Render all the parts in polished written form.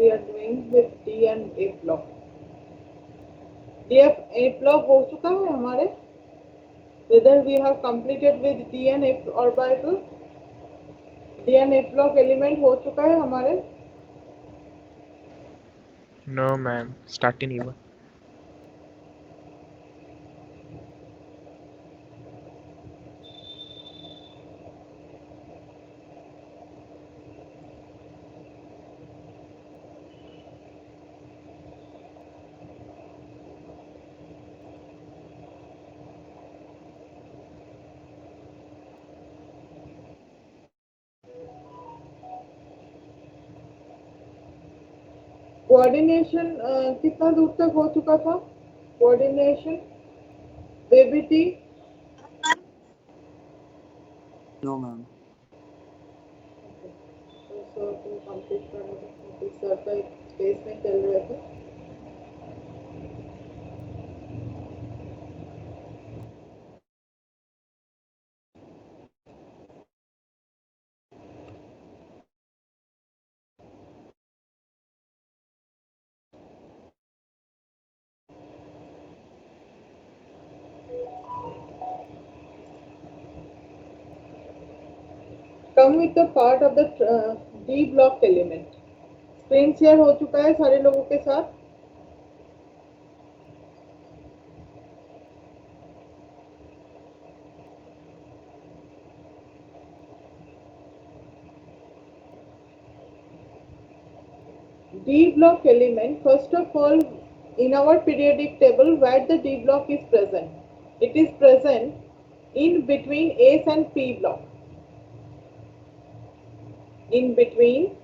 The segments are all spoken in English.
we are doing with D and A block. D and A block हो चुका है हमारे. Whether we have completed with D and A orbital. D and A block element हो चुका है हमारे. No ma'am, start नहीं हुआ. कोऑर्डिनेशन कितना दूर तक हो चुका था? Coordination baby T. No, ma'am. तो तुम कंप्लीट करना सर का स्पेस में चल रहे थे. Come with the part of the D block element. Screen share हो चुका है सारे लोगों के साथ. D block element, first of all, in our periodic table, where the D block is present. It is present in between S and P block. In between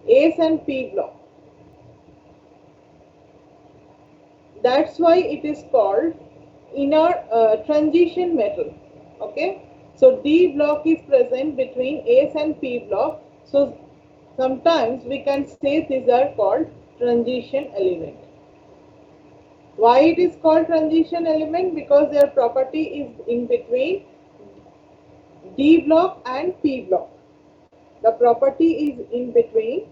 S and P block. That's why it is called inner transition metal. Okay, so D block is present between S and P block. So sometimes we can say these are called transition element. Why it is called transition element? Because their property is in between D block and P block. The property is in between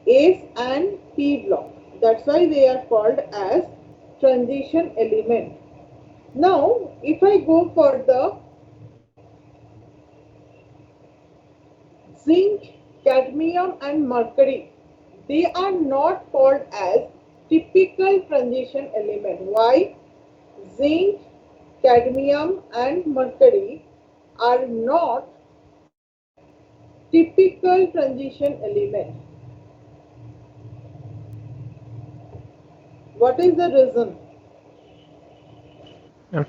S and P block. That's why they are called as transition element. Now, if I go for the zinc, cadmium and mercury, they are not called as typical transition element. Why? Zinc, cadmium and mercury are not typical transition element. What is the reason?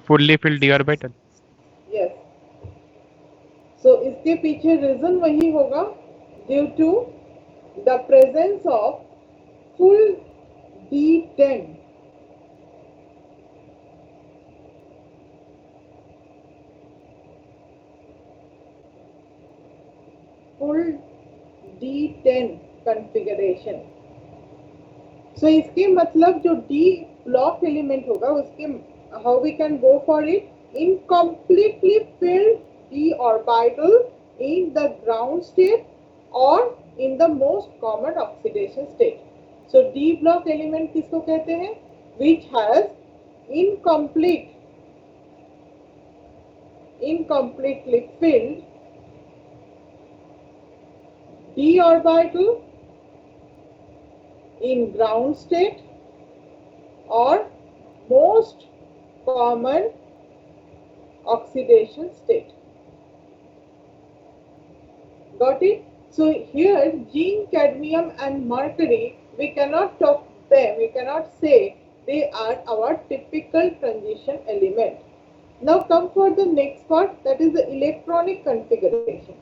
Fully filled d orbital. Yes. So इसके पीछे reason वही होगा, due to the presence of full D10. Full D10 configuration. So इसके मतलब जो D block element होगा उसके how we can go for it, incompletely filled D orbital in the ground state or in the most common oxidation state. So D block element किसको कहते हैं? Which has incompletely filled D orbital in ground state or most common oxidation state. Got it? So here zinc, cadmium and mercury, we cannot talk them, we cannot say they are our typical transition element. Now come for the next part, that is the electronic configuration.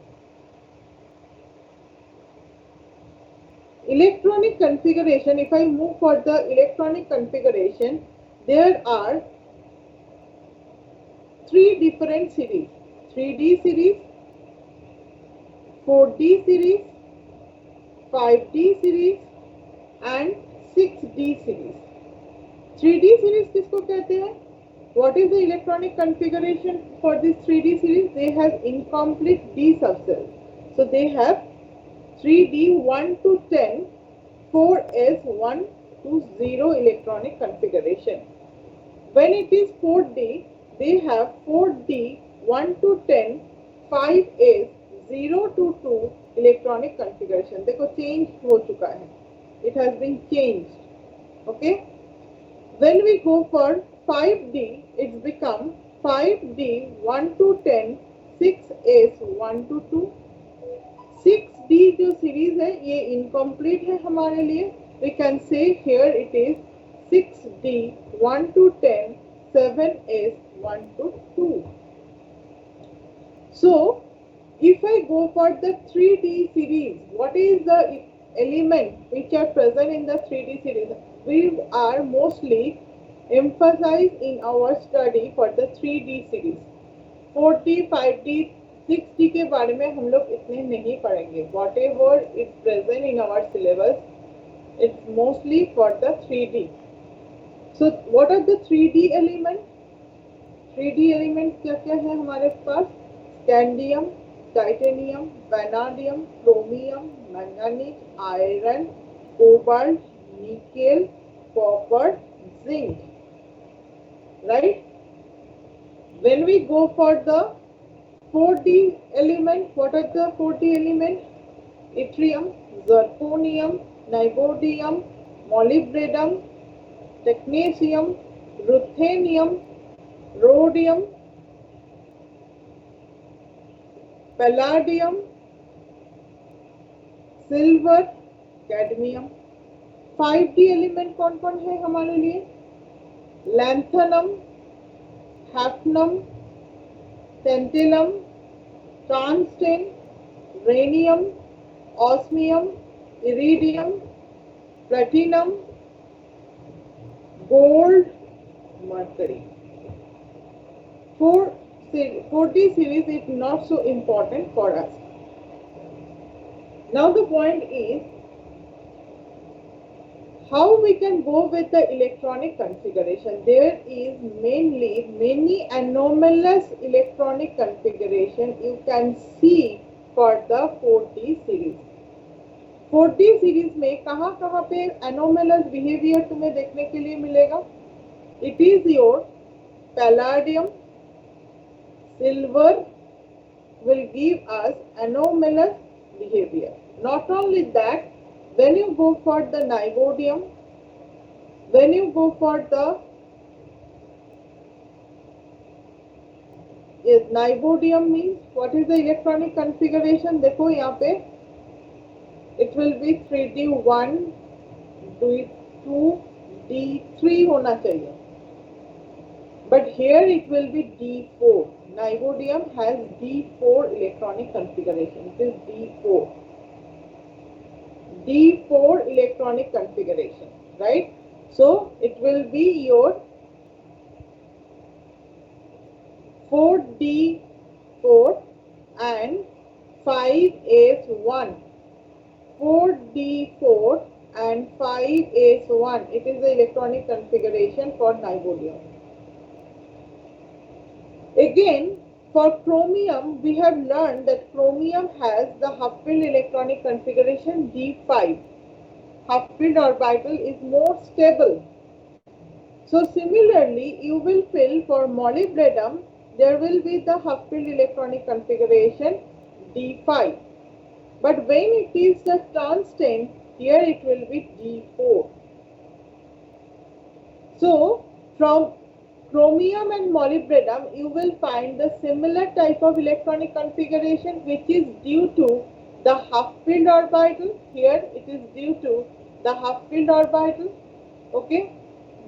Electronic configuration, if I move for the electronic configuration, there are three different series, 3D series, 4D series, 5D series and 6D series. 3D series किसको कहते हैं? What is the electronic configuration for this 3D series? They have incomplete D subcells. So they have 3D 1 to 10, 4S 1 to 0 electronic configuration. When it is 4D, they have 4D 1 to 10, 5S 0 to 2 electronic configuration. देखो change हो चुका है. It has been changed. Okay. When we go for 5D, it's become 5D 1 to 10, 6S 1 to 2. 6D जो series है ये incomplete है हमारे लिए. We can say here it is 6D 1 to 10, 7S 1 to 2. So if I go for the 3D series, what is the element which are present in the 3D series? We are mostly emphasized in our study for the 3D series. 4D, 5D, 6D के बारे में हम लोग इतने नहीं पढ़ेंगे. Whatever is present in our syllabus, it's mostly for the 3D. So what are the 3D elements? 3D elements क्या क्या है हमारे पास? Scandium, titanium, vanadium, chromium, manganese, iron, cobalt, nickel, copper, zinc. Right? When we go for the 4D element, what are the 4D elements? Yttrium, zirconium, niobium, molybdenum, technetium, ruthenium, rhodium, palladium, silver, cadmium. 5D element कौन कौन है हमारे लिए? Lanthanum, hafnium, tantalum, tungsten, rhenium, osmium, iridium, platinum, gold, mercury. 4D series is not so important for us. Now the point is how we can go with the electronic configuration. There is mainly many anomalous electronic configuration you can see for the 4D series. 4D series में कहाँ कहाँ पे anomalous behavior तुम्हें देखने के लिए मिलेगा? It is your palladium, silver will give us anomalous behavior. Not only that, when you go for the niobium, when you go for the niobium means what is the electronic configuration? देखो यहाँ पे it will be 3D1, D2, D3 होना चाहिए. But here it will be D4. Niobium has D4 electronic configuration. It is D4. D4 electronic configuration, right? So it will be your 4D4 and 5S1. 4D4 and 5S1. It is the electronic configuration for niobium. Again, for chromium, we have learned that chromium has the half-filled electronic configuration D5. Half-filled orbital is more stable. So similarly, you will fill for molybdenum, there will be the half-filled electronic configuration D5. But when it is the tungsten, here it will be D4. So from chromium and molybdenum, you will find the similar type of electronic configuration which is due to the half-filled orbital. Here it is due to the half-filled orbital. Okay.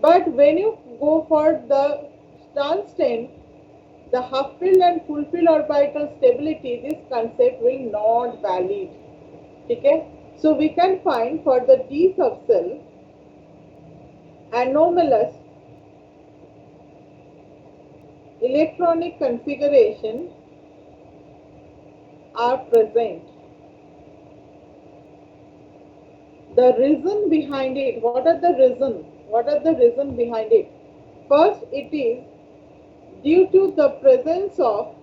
But when you go for the tungsten, the half-filled and full-filled orbital stability, this concept will not valid. Okay. So we can find for the D subcell anomalous electronic configuration are present. The reason behind it, what are the reason? What are the reason behind it? First, it is due to the presence of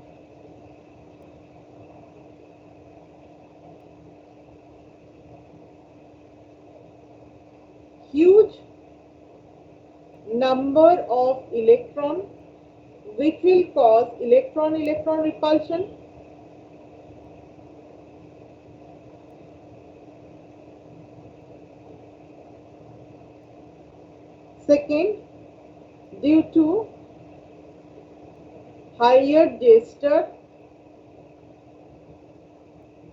huge number of electron, which will cause electron-electron repulsion. Second, due to higher gesture.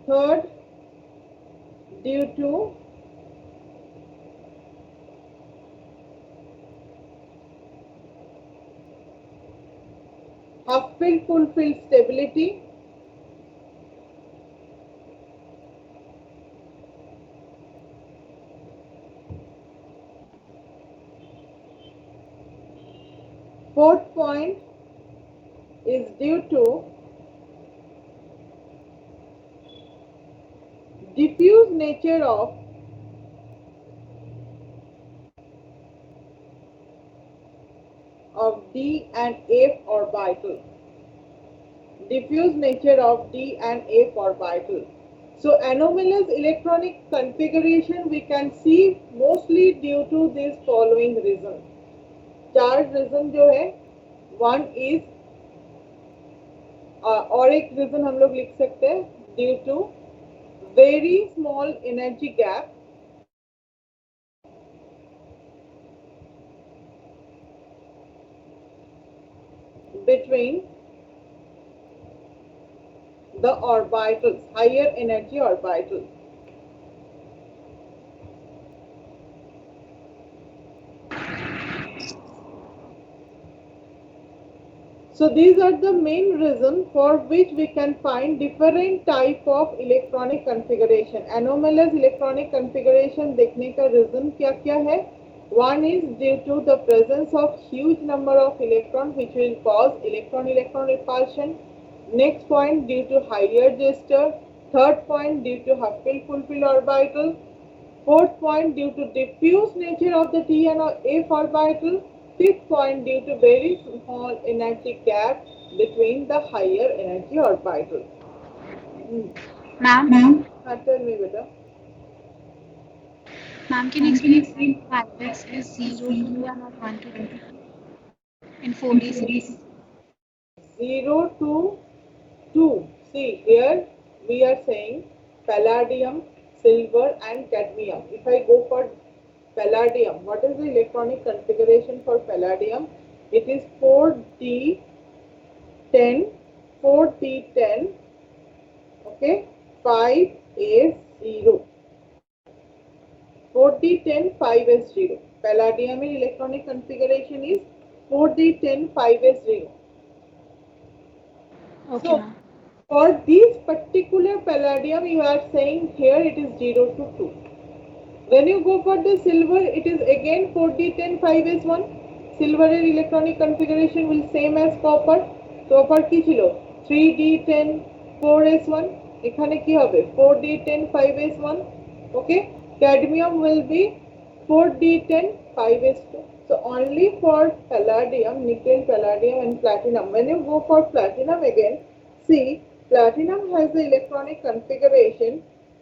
Third, due to half-filled, full-filled stability. Fourth point is due to diffuse nature of D and F orbital. Diffuse nature of D and F orbital. So anomalous electronic configuration we can see mostly due to this following reason. चार reason जो है, one is और एक reason हम लोग लिख सकते हैं due to very small energy gap between the orbitals, higher energy orbitals. So these are the main reasons for which we can find different type of electronic configuration. Anomalous electronic configuration देखने का reason क्या क्या है? One is due to the presence of huge number of electrons which will cause electron-electron repulsion. Next point, due to higher gesture. Third point, due to half-filled, full-filled orbital. Fourth point, due to diffuse nature of the D and F orbital. Fifth point, due to very small energy gap between the higher energy orbital. Ma'am, Tell me, beta. ma'am, can you explain why this is 0 to 2 and not 1 to 2 in 4D series? 0 to 2. See, here we are saying palladium, silver and cadmium. If I go for palladium, what is the electronic configuration for palladium? It is 4D10, 4D10, okay, 5S0. 4D10, 5S0. Palladium electronic configuration is 4D10, 5S0. Okay, So, ma'am. for this particular palladium, you are saying here it is 0 to 2. When you go for the silver, it is again 4D10, 5S1. Silver electronic configuration will same as copper. Copper কি ছিল 3D10, 4S1. এখানে কি হবে 4D10, 5S1. Okay. Cadmium will be 4D10, 5S2. So only for palladium, nickel, palladium and platinum. When you go for platinum again, see, platinum has the electronic configuration.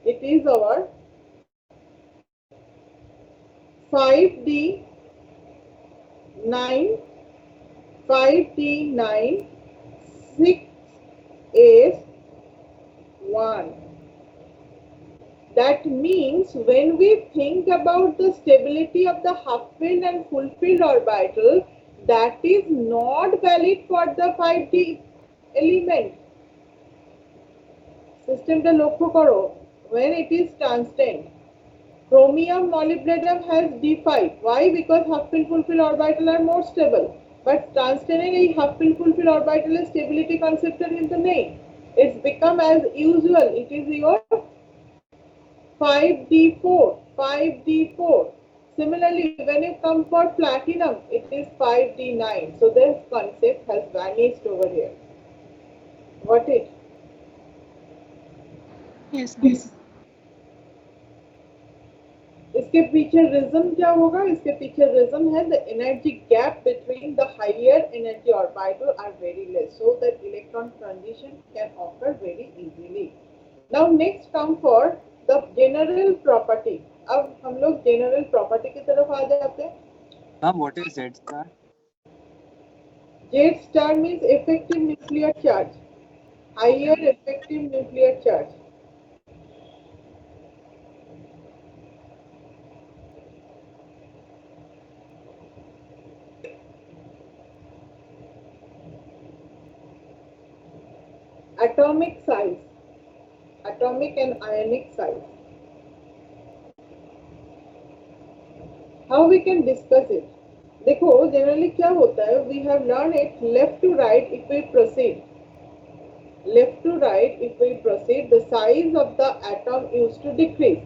It is our 5D9, 5D9, 6S1. That means when we think about the stability of the half-filled and full-filled orbital, that is not valid for the 5D element. System ta লক্ষ্য করো, when it is tungsten, chromium, molybdenum has D5. Why? Because half-filled, full-filled orbital are more stable. But tungsten এর এই half-filled, full-filled orbital stability concept কিন্তু নেই. It's become as usual. It is your 5D4, 5D4. Similarly, when you come for platinum, it is 5D9. So this concept has vanished over here. Got it? Yes, ma'am. इसके पीछे reason क्या होगा? इसके पीछे reason है the energy gap between the higher energy orbital are very less, so that electron transition can occur very easily. Now next come for the general property. अब हम लोग जनरल प्रॉपर्टी की तरफ आ जाते हैं. Ma'am, what is Z star? Z star means effective nuclear charge, higher effective nuclear charge. Atomic size, atomic and ionic size. How we can discuss it? देखो generally क्या होता है, we have learn it left to right if we proceed. Left to right, if we proceed, the size of the atom used to decrease.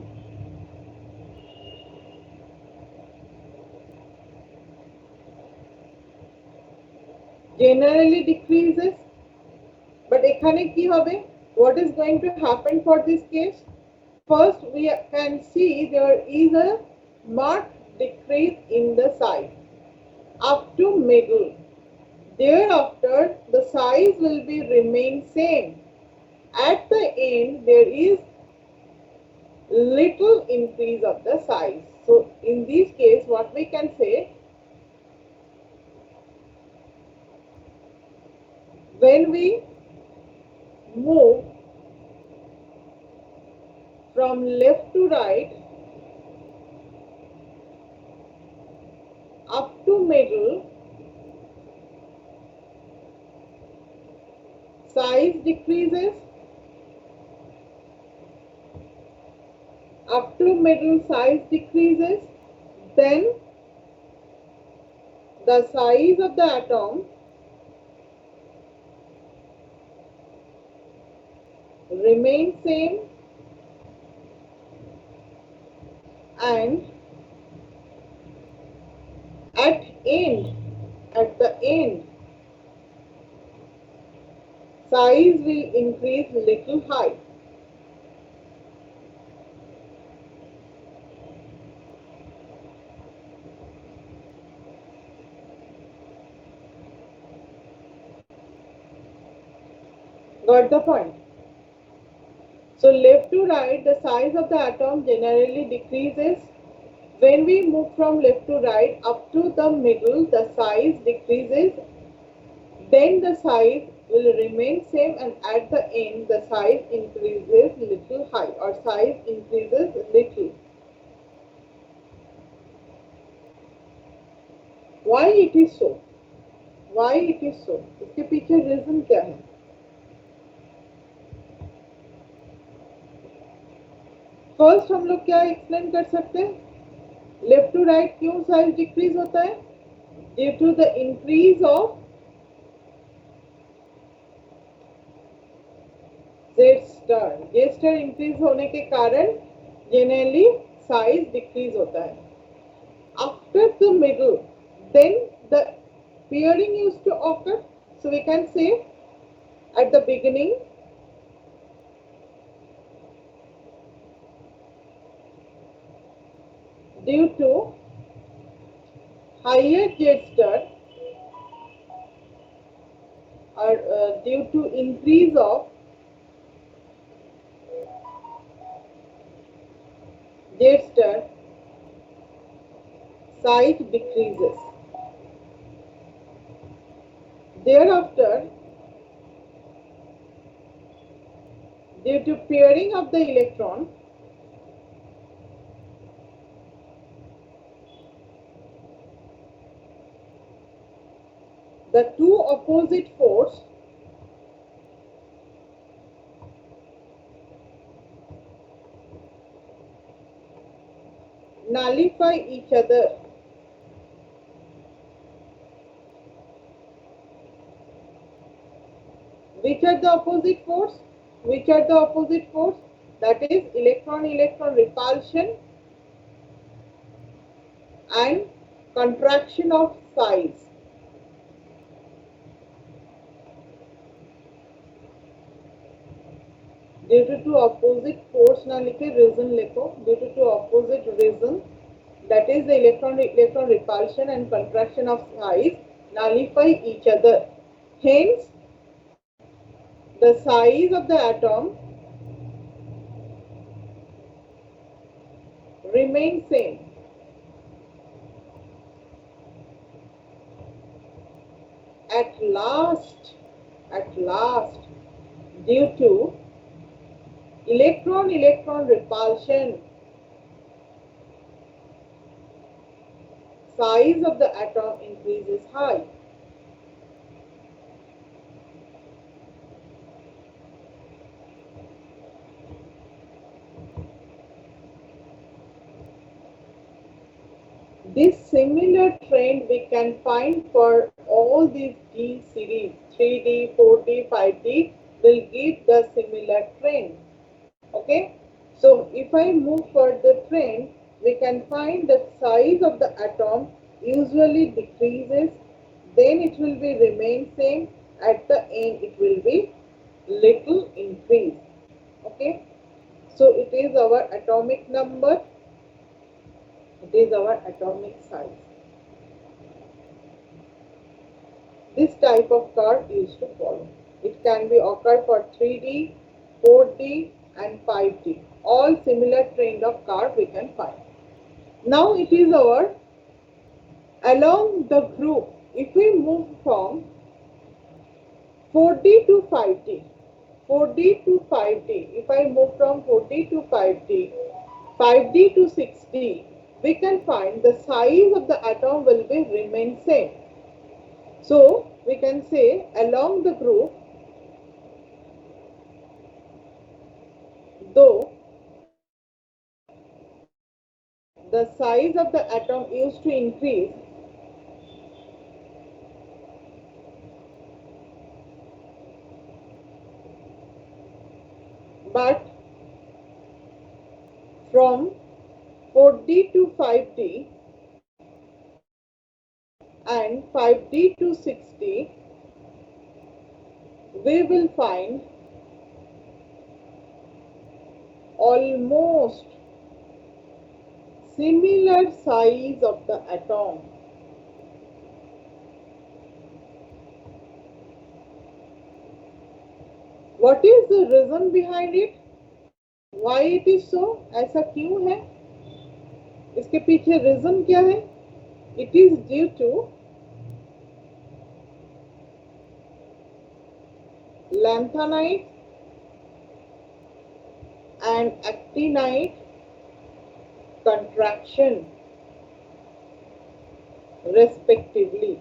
Generally decreases, but এখানে কি হবে? What is going to happen for this case? First, we can see there is a marked decrease in the size up to middle. Thereafter, the size will be remain same. At the end, there is little increase of the size. So in this case, what we can say, when we move from left to right up to middle, size decreases. Up to middle, size decreases. Then the size of the atom remains same, and at the end, size will increase little high. Got the point? So left to right, the size of the atom generally decreases. When we move from left to right up to the middle, the size decreases. Then the size will remain same, and at the end, the size increases little high, or size increases little. Why it is so? Why it is so? इसके पीछे reason क्या है? First हम लोग क्या explain कर सकते हैं? लेफ्ट टू राइट क्यों साइज डिक्रीज होता है? Due to the increase of Z star. Z star increase होने के कारण जनरली साइज डिक्रीज होता है. After the middle, then the pairing used to occur. So we can say at the beginning, due to higher Z star, or due to increase of Z star, size decreases. Thereafter, due to pairing of the electron, the two opposite force nullify each other. Which are the opposite force? Which are the opposite force? That is electron-electron repulsion and contraction of size. Due to opposite force ना लिखे reason लिखो. Due to opposite reason, that is the electron repulsion and contraction of size nullify each other. Hence, the size of the atom remains same. At last, due to electron repulsion, size of the atom increases high. This similar trend we can find for all these D series, 3D, 4D, 5D will give the similar trend. Okay, so if I move for the trend, we can find the size of the atom usually decreases, then it will be remain same, at the end it will be little increase. Okay, so it is our atomic number, it is our atomic size. This type of curve used to follow. It can be occur for 3D, 4D and 5D. All similar trend of curve we can find. Now it is our along the group. If we move from 4D to 5D, 4D to 5D, if I move from 4D to 5D, 5D to 6D, we can find the size of the atom will be remain same. So we can say along the group, though the size of the atom used to increase, but from 4D to 5D and 5D to 6D, we will find almost similar size of the atom. What is the reason behind it? Why it is so? ऐसा क्यों है? इसके पीछे reason क्या है? It is due to lanthanide and actinide contraction respectively.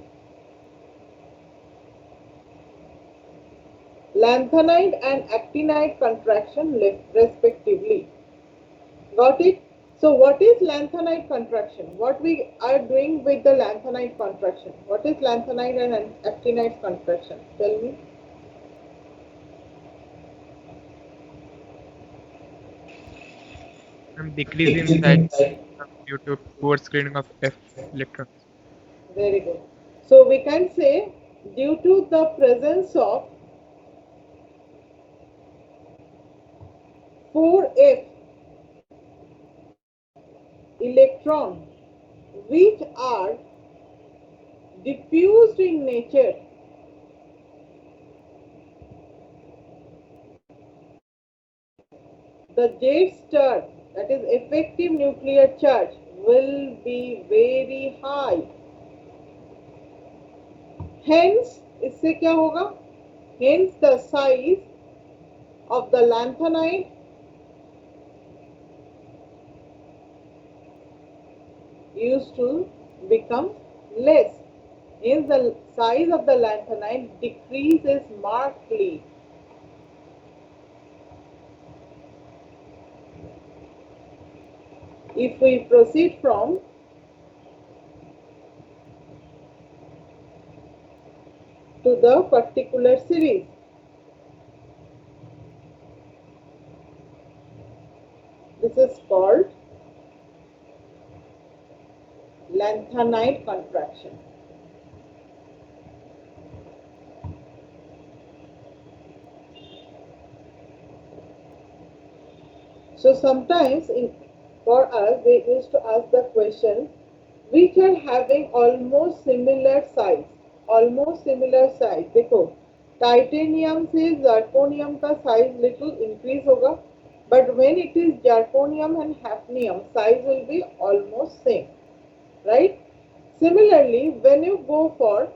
Lanthanide and actinide contraction respectively. Got it? So what is lanthanide contraction? What we are doing with the lanthanide contraction? What is lanthanide and actinide contraction? Tell me. Decrease in size due to poor screening of F electrons. Very good. So we can say due to the presence of 4F electron which are diffused in nature, the J star, that is effective nuclear charge, will be very high. Hence, इससे क्या होगा? Hence the size of the lanthanide used to become less. Hence the size of the lanthanide decreases markedly. If we proceed from to the particular series, this is called lanthanide contraction. So sometimes for us, they used to ask the question which are having almost similar size, almost similar size. देखो, titanium से zirconium का size little increase होगा, but when it is zirconium and hafnium, size will be almost same, right? Similarly, when you go for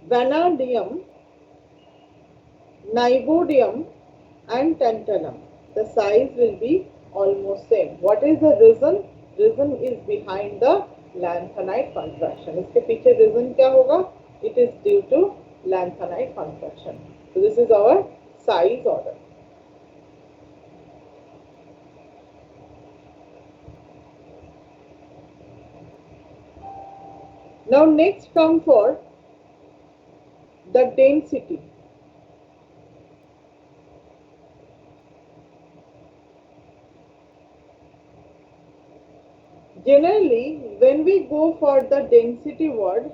vanadium, niobium and tantalum, the size will be almost same. What is the reason? Reason is behind the lanthanide contraction. इसके पीछे reason क्या होगा? It is due to lanthanide contraction. So this is our size order. Now next come for the density. Generally, when we go for the density word,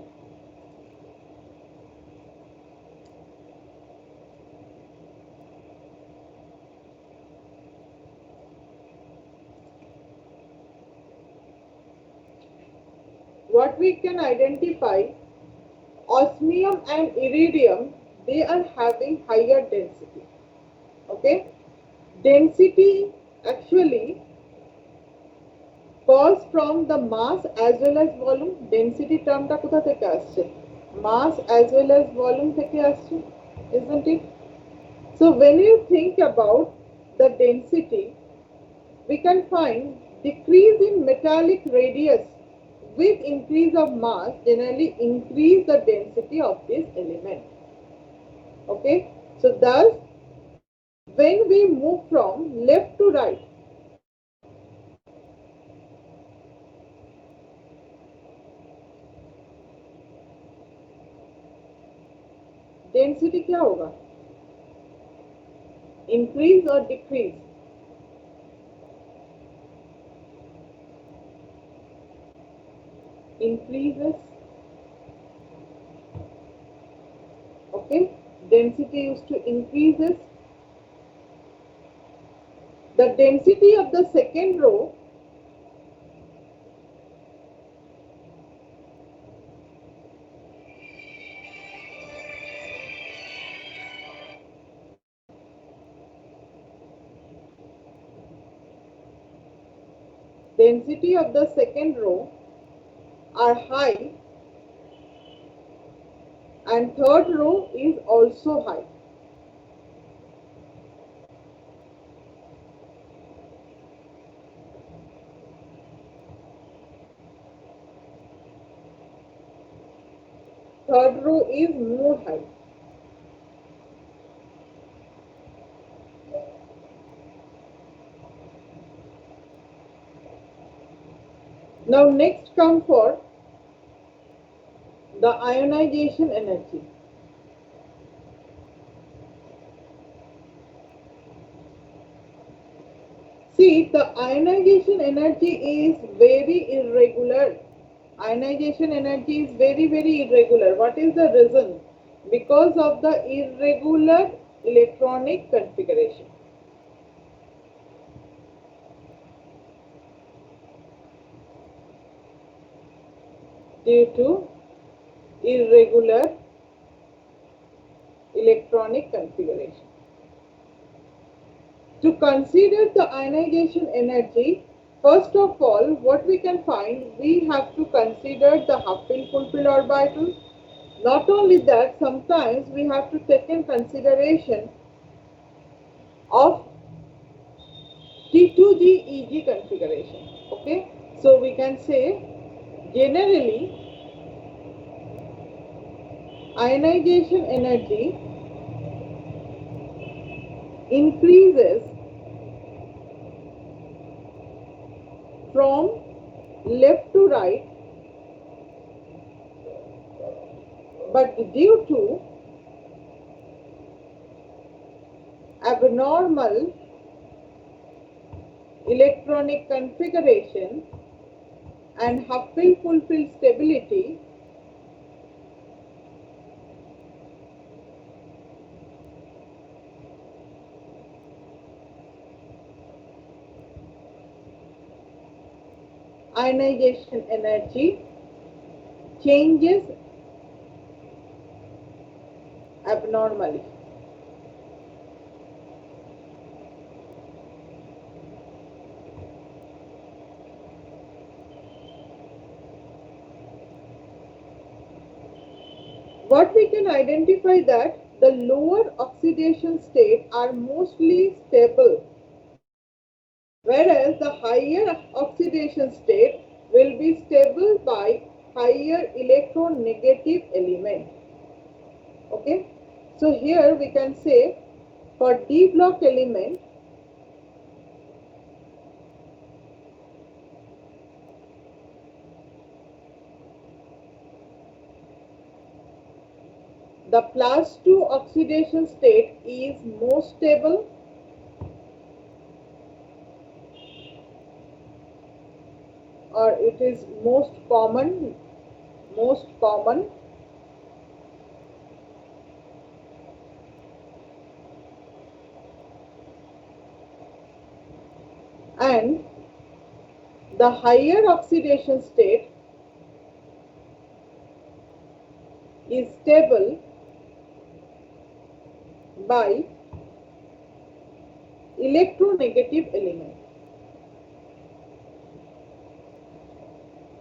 what we can identify, osmium and iridium, they are having higher density. Okay? Density actually comes from the mass as well as volume. Density term টা কোথা থেকে আসছে? Mass as well as volume থেকে আসছে, isn't it? So when you think about the density, we can find decrease in metallic radius with increase of mass generally increase the density of this element. Okay, so thus when we move from left to right, density क्या होगा? Increase or decrease? Increases. Okay, density used to increases. The density of the second row are high and third row is also high. Third row is more high. Now next come for the ionization energy. See, the ionization energy is very irregular. Ionization energy is very irregular. What is the reason? Because of the irregular electronic configuration. Due to irregular electronic configuration. To consider the ionization energy, first of all, what we can find, we have to consider the Hupfil-Fulfil orbital. Not only that, sometimes we have to take in consideration of T2G-EG configuration. Okay, so we can say generally ionization energy increases from left to right, but due to abnormal electronic configuration and Hupfil-Fulfil stability, ionization energy changes abnormally. What we can identify that the lower oxidation state are mostly stable, whereas the higher oxidation state will be stable by higher electronegative element. Okay, so here we can say for D block element, the plus 2 oxidation state is most stable, or it is most common, and the higher oxidation state is stable by electronegative element.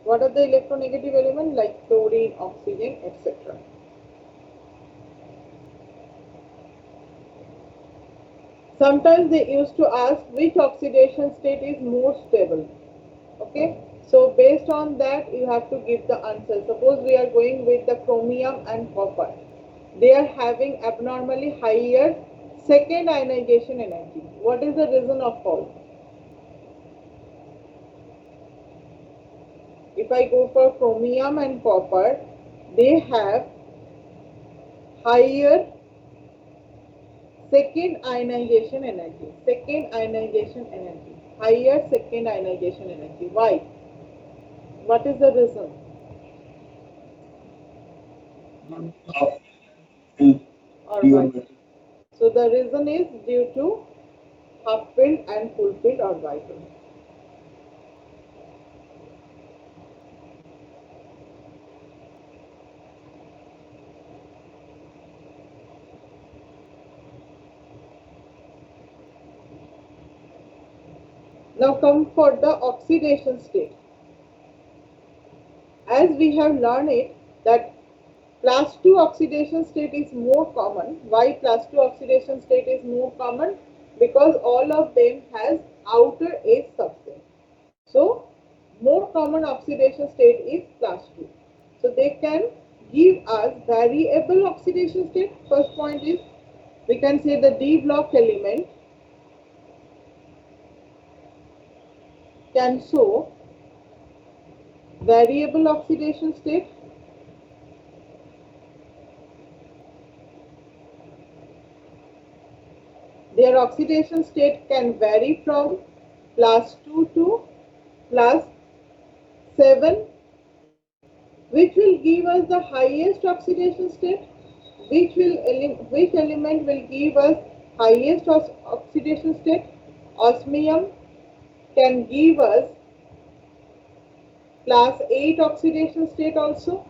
What are the electronegative elements like chlorine, oxygen, etc. Sometimes they used to ask which oxidation state is more stable. Okay, so based on that you have to give the answer. Suppose we are going with the chromium and copper. They are having abnormally higher second ionization energy. What is the reason of fall? If I go for chromium and copper, they have higher second ionization energy. Higher second ionization energy. Why? What is the reason? Orbital. So the reason is due to half filled and full filled orbital. Now come for the oxidation state. As we have learned it that plus 2 oxidation state is more common. Why plus 2 oxidation state is more common? Because all of them has outer edge substance. So more common oxidation state is plus 2. So they can give us variable oxidation state. First point is we can say the D block element can show variable oxidation state. Their oxidation state can vary from plus 2 to plus 7, which will give us the highest oxidation state. Which element will give us highest oxidation state? Osmium can give us plus 8 oxidation state also.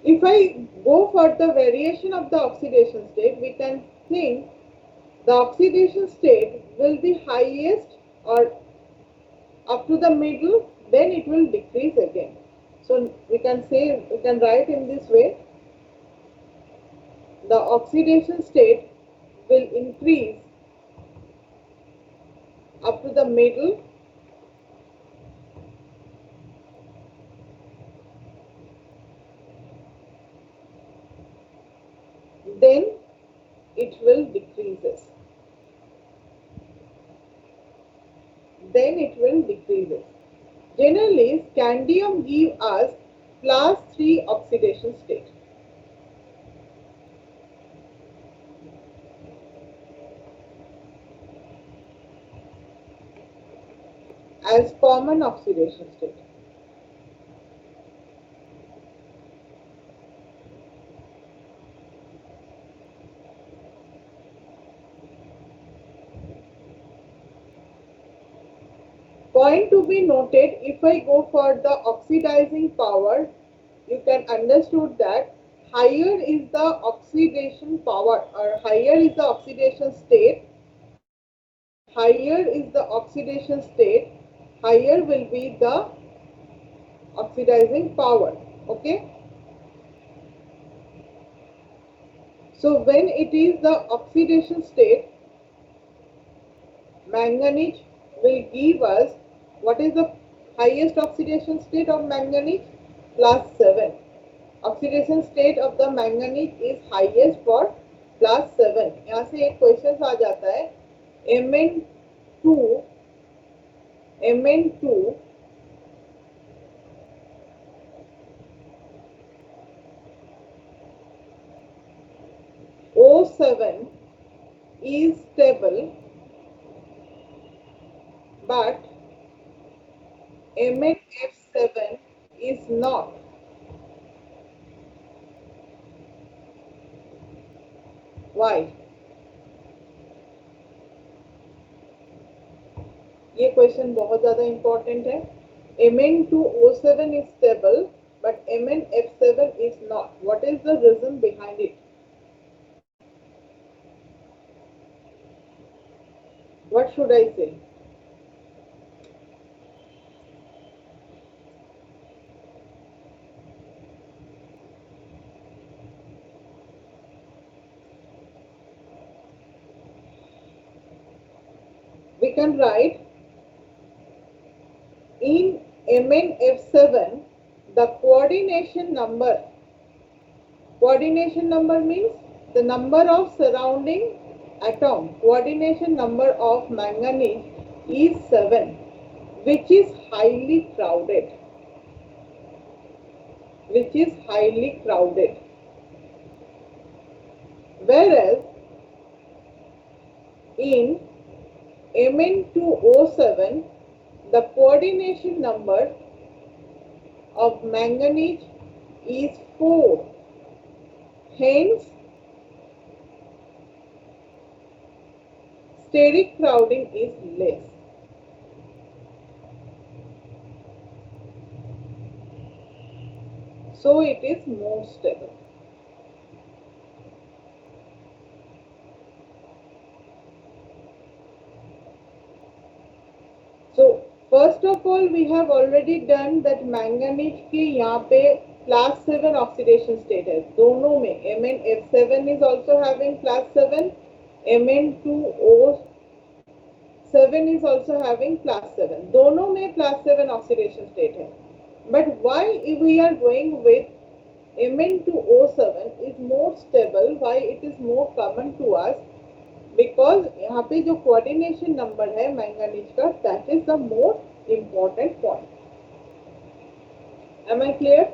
If I go for the variation of the oxidation state, we can think the oxidation state will be highest or up to the middle, then it will decrease again. So we can write in this way, the oxidation state will increase up to the middle, then it will decreases. Generally, scandium give us plus 3 oxidation state. As common oxidation state. Point to be noted, if I go for the oxidizing power, you can understood that higher is the oxidation power or higher is the oxidation state, higher is the oxidation state, higher will be the oxidizing power. Okay. So when it is the oxidation state, manganese will give us what is the highest oxidation state of manganese? +7. Oxidation state of the manganese is highest for +7. यहाँ से एक question आ जाता है Mn2 O7 is stable, but MnF7 is not. Why? ये question बहुत ज़्यादा important है. Mn2O7 is stable, but MnF7 is not. What is the reason behind it? What should I say? We can write in MnF7 the coordination number means the number of surrounding atom. Coordination number of manganese is 7, which is highly crowded. Whereas in Mn2O7 the coordination number of manganese is 4. Hence, steric crowding is less. So it is more stable. So first of all, we have already done that manganese के यहाँ पे +7 oxidation state है. दोनों में MnF7 is also having +7, Mn2O7 is also having +7. दोनों में +7 oxidation state है. But why we are going with Mn2O7 is more stable? Why it is more common to us? Because यहाँ पे जो coordination number है manganese का, that is the more important point. Am I clear?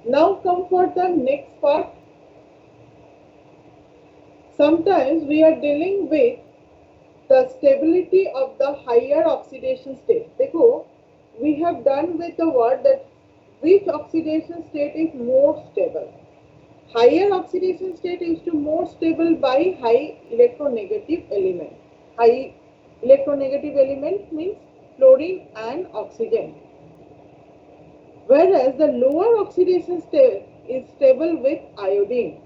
Now come for the next part. Sometimes we are dealing with the stability of the higher oxidation state. देखो, we have done with the word that which oxidation state is more stable. Higher oxidation state is to more stable by high electronegative element. High electronegative element means fluorine and oxygen. Whereas the lower oxidation state is stable with iodine.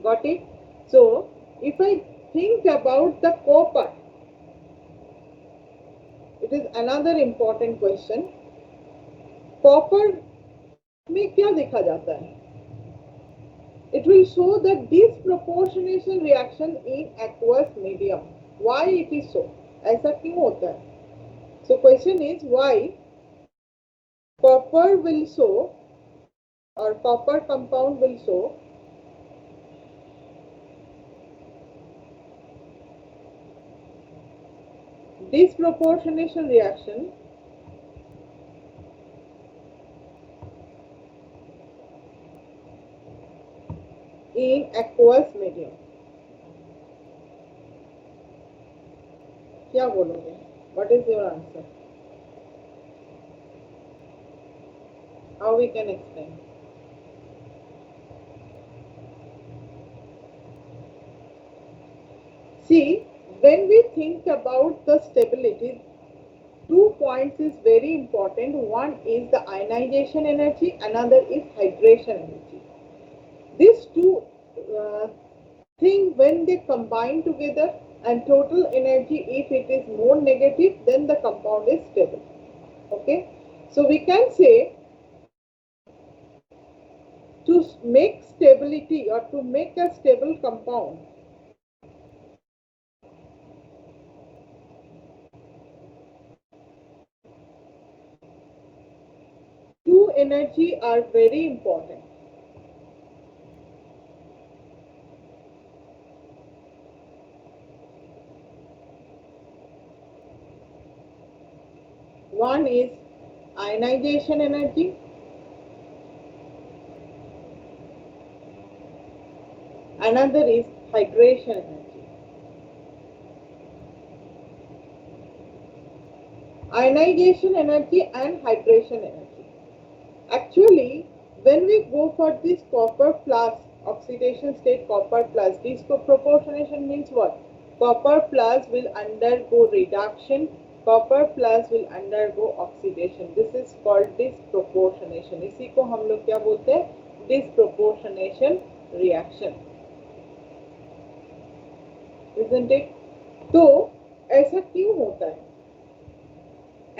Got it? So, if I think about the copper, it is another important question. Copper में क्या देखा जाता है? It will show the disproportionation reaction in aqueous medium. Why it is so? ऐसा क्यों होता है? So question is why copper will show or copper compound will show disproportionation reaction in aqueous medium. क्या बोलोगे? What is your answer? How we can explain? See, when we think about the stability, points is very important. One is the ionization energy, another is hydration energy. These two things, when they combine together, and total energy, if it is more negative, then the compound is stable. Okay, so we can say to make stability or to make a stable compound, two energy are very important. One is ionization energy, another is hydration energy. Ionization energy and hydration energy. Actually, when we go for this copper plus oxidation state, copper plus disproportionation means what? Copper plus will undergo reduction, copper plus will undergo oxidation. This is called disproportionation. इसी को हम लोग क्या बोलते हैं? Disproportionation reaction. Isn't it? तो ऐसा क्यों होता है?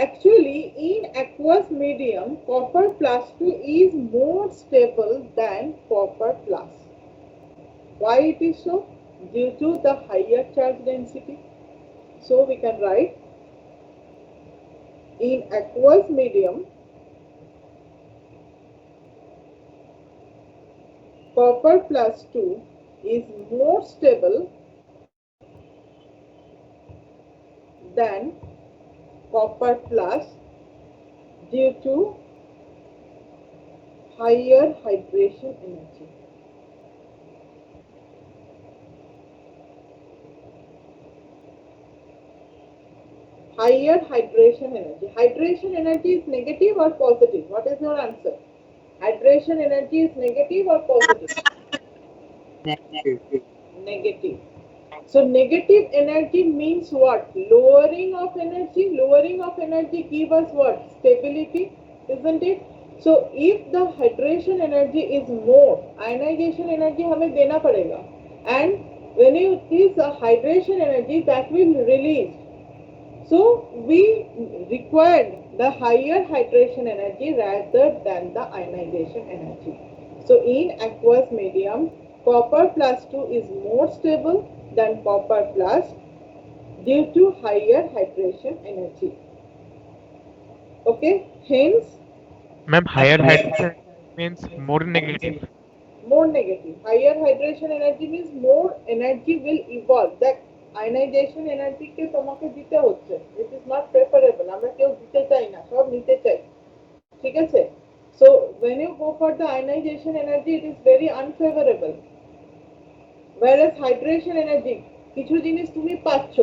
Actually, in aqueous medium, copper plus 2 is more stable than copper plus. Why it is so? Due to the higher charge density. So we can write, in aqueous medium, copper plus 2 is more stable than copper plus due to higher hydration energy. Higher hydration energy. Hydration energy is negative or positive? What is your answer? Hydration energy is negative or positive? Negative. Negative. So negative energy means what? Lowering of energy. Lowering of energy give us what? Stability, isn't it? So if the hydration energy is more, ionization energy हमें देना पड़ेगा. And when it is a hydration energy, that will release. So we required the higher hydration energy rather than the ionization energy. So in aqueous medium, copper plus 2 is more stable than copper plus due to higher hydration energy. Okay, hence Ma'am, higher hydration means more negative. more negative. Higher hydration energy means more energy will evolve. That ionization energy के তোমাকে দিতে হচ্ছে. It is not preferable. আমরা কেউ দিতে চাই না, সব নিতে চাই. ঠিক আছে? So when you go for the ionization energy, it is very unfavorable. Whereas hydration energy, কিছু জিনিস তুমি পাচ্ছ.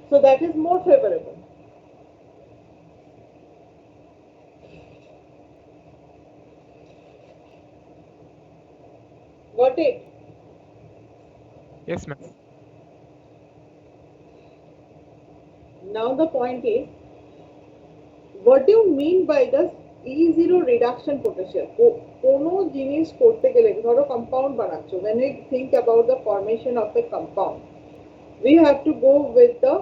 So that is more favorable. Got it? Yes, ma'am. Now the point is, what do you mean by the E0 reduction potential? কোনো জিনিস করতে গেলে ধরো compound বানাচ্ছ. When we think about the formation of a compound, we have to go with the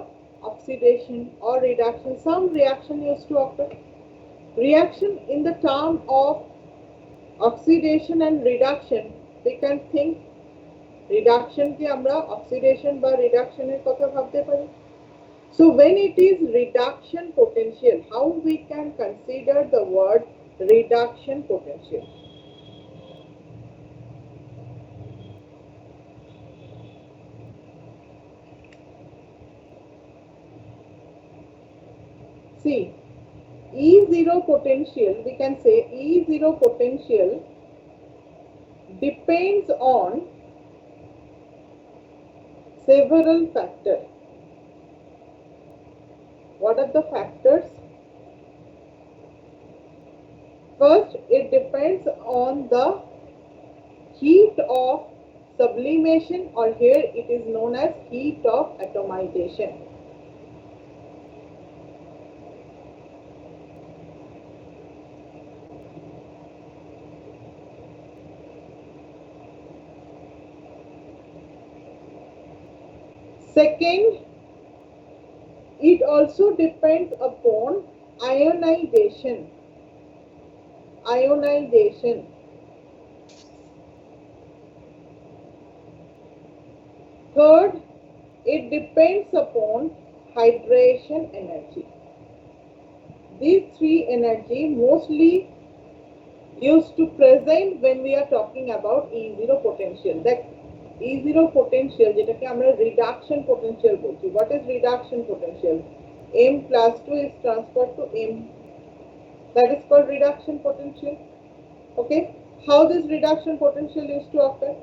oxidation or reduction. Some reaction used to occur. Reaction in the term of oxidation and reduction, we can think reduction কে আমরা oxidation বা reduction এর কথা ভাবতে পারি. So when it is reduction potential, how we can consider the word reduction potential? See, E0 potential, we can say E0 potential depends on several factors. What are the factors? First, it depends on the heat of sublimation, or here it is known as heat of atomization. Second, it also depends upon ionization. Ionization. Third, it depends upon hydration energy. These three energy mostly used to present when we are talking about E0 potential. That E0 potential যেটাকে আমরা reduction potential বলছি. What is reduction potential? M plus 2 is transferred to M. That is called reduction potential. Okay. How this reduction potential used to occur?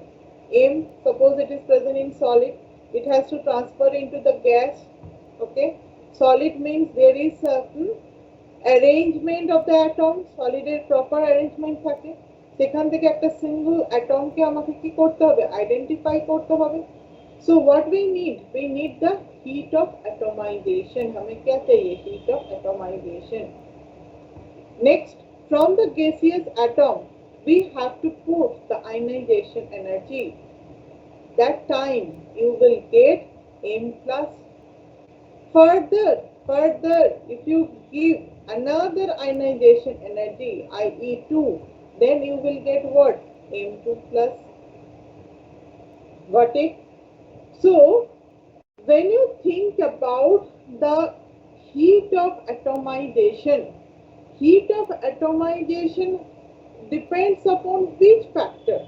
M, suppose it is present in solid, it has to transfer into the gas. Okay. Solid means there is certain arrangement of the atom, solid এর proper arrangement থাকে, সেখান থেকে একটা single atom কে আমাকে কি করতে হবে, identify করতে হবে. So what we need the heat of atomization. हमें क्या चाहिए? Heat of atomization. Next, from the gaseous atom, we have to put the ionization energy. That time you will get M plus. Further, if you give another ionization energy, i.e. 2, then you will get what? M2 plus. Got it? So, when you think about the heat of atomization depends upon which factor?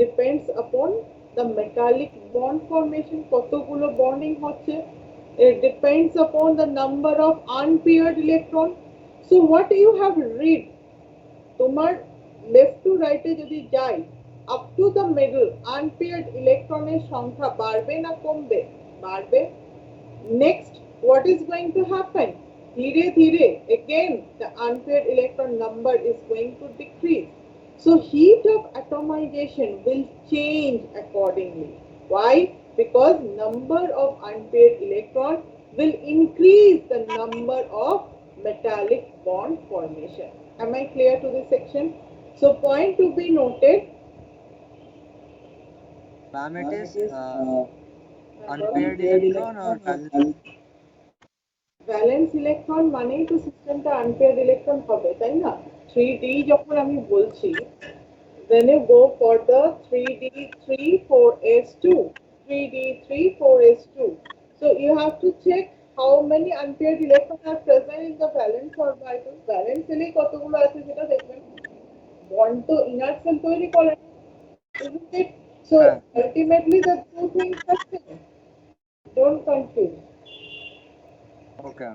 Depends upon the metallic bond formation, কতগুলো bonding হচ্ছে. It depends upon the number of unpaired electron. So what you have read, তোমার left to right এ যদি যাই, up to the middle unpaired electron এর সংখ্যা বাড়বে না কমবে? বাড়বে. Next, what is going to happen? ধীরে ধীরে again the unpaired electron number is going to decrease. So heat of atomization will change accordingly. Why? Because number of unpaired electron will increase the number of metallic bond formation. Am I clear to this section? So point to be noted. Ma'am, it is unpaired electron or valence? Valence electron মানেই তো সিস্টেমটা unpaired electron হবে, তাই না? 3D যখন আমি বলছি, then you go for the 3D3 4s2, 3D3 4s2. So you have to check how many unpaired electrons are present in the valence orbital. Valence cell কতগুলো আছে সেটা দেখবেন. বন্ড তো ইনার সেল তৈরি করে, isn't it? So ultimately the two things are same. Don't confuse. Okay.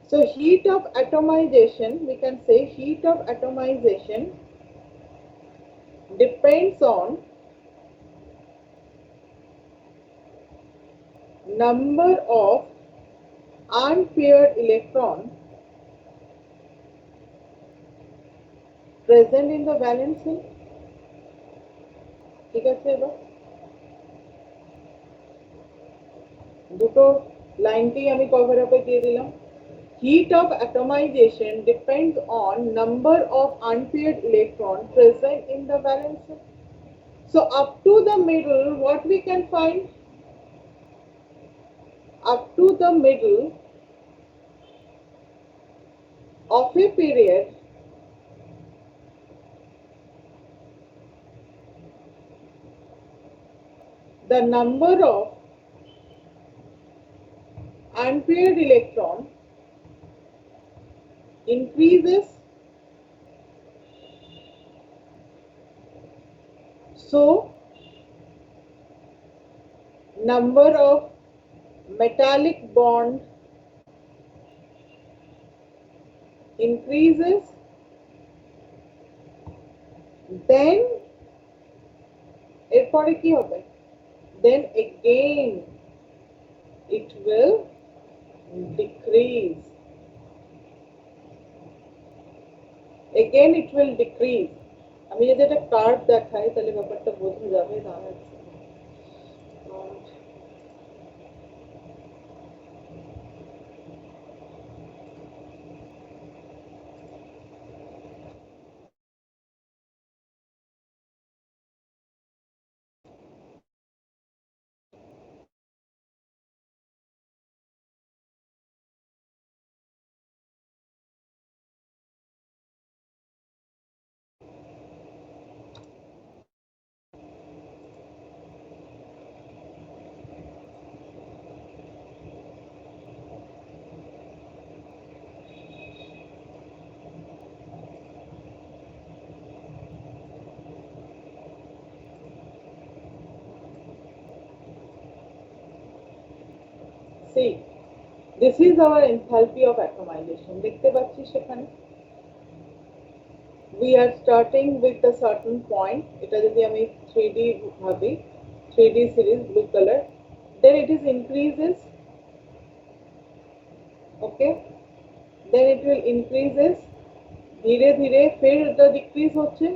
So heat of atomization, we can say heat of atomization depends on number of unpaired electron present in the valence shell. ঠিক আছে, এবার দুটো লাইনটি আমি cover আপে দিয়ে দিলাম. Heat of atomization depends on number of unpaired electron present in the valence shell. So up to the middle, what we can find? Up to the middle of a period, the number of unpaired electron increases. So number of metallic bond increases. Then এরপরে কি হবে? Then again it will decrease. Again it will decrease. আমি যদি একটা curve দেখাই তাহলে ব্যাপারটা বোঝা যাবে. দাঁড়াচ্ছে. See, this is our enthalpy of atomization. দেখতে পাচ্ছি সেখানে we are starting with a certain point. এটা যদি আমি 3D ভাবি 3D series blue color, then it is increases, okay, then it will increases, ধীরে ধীরে ফির এটা decrease হচ্ছে,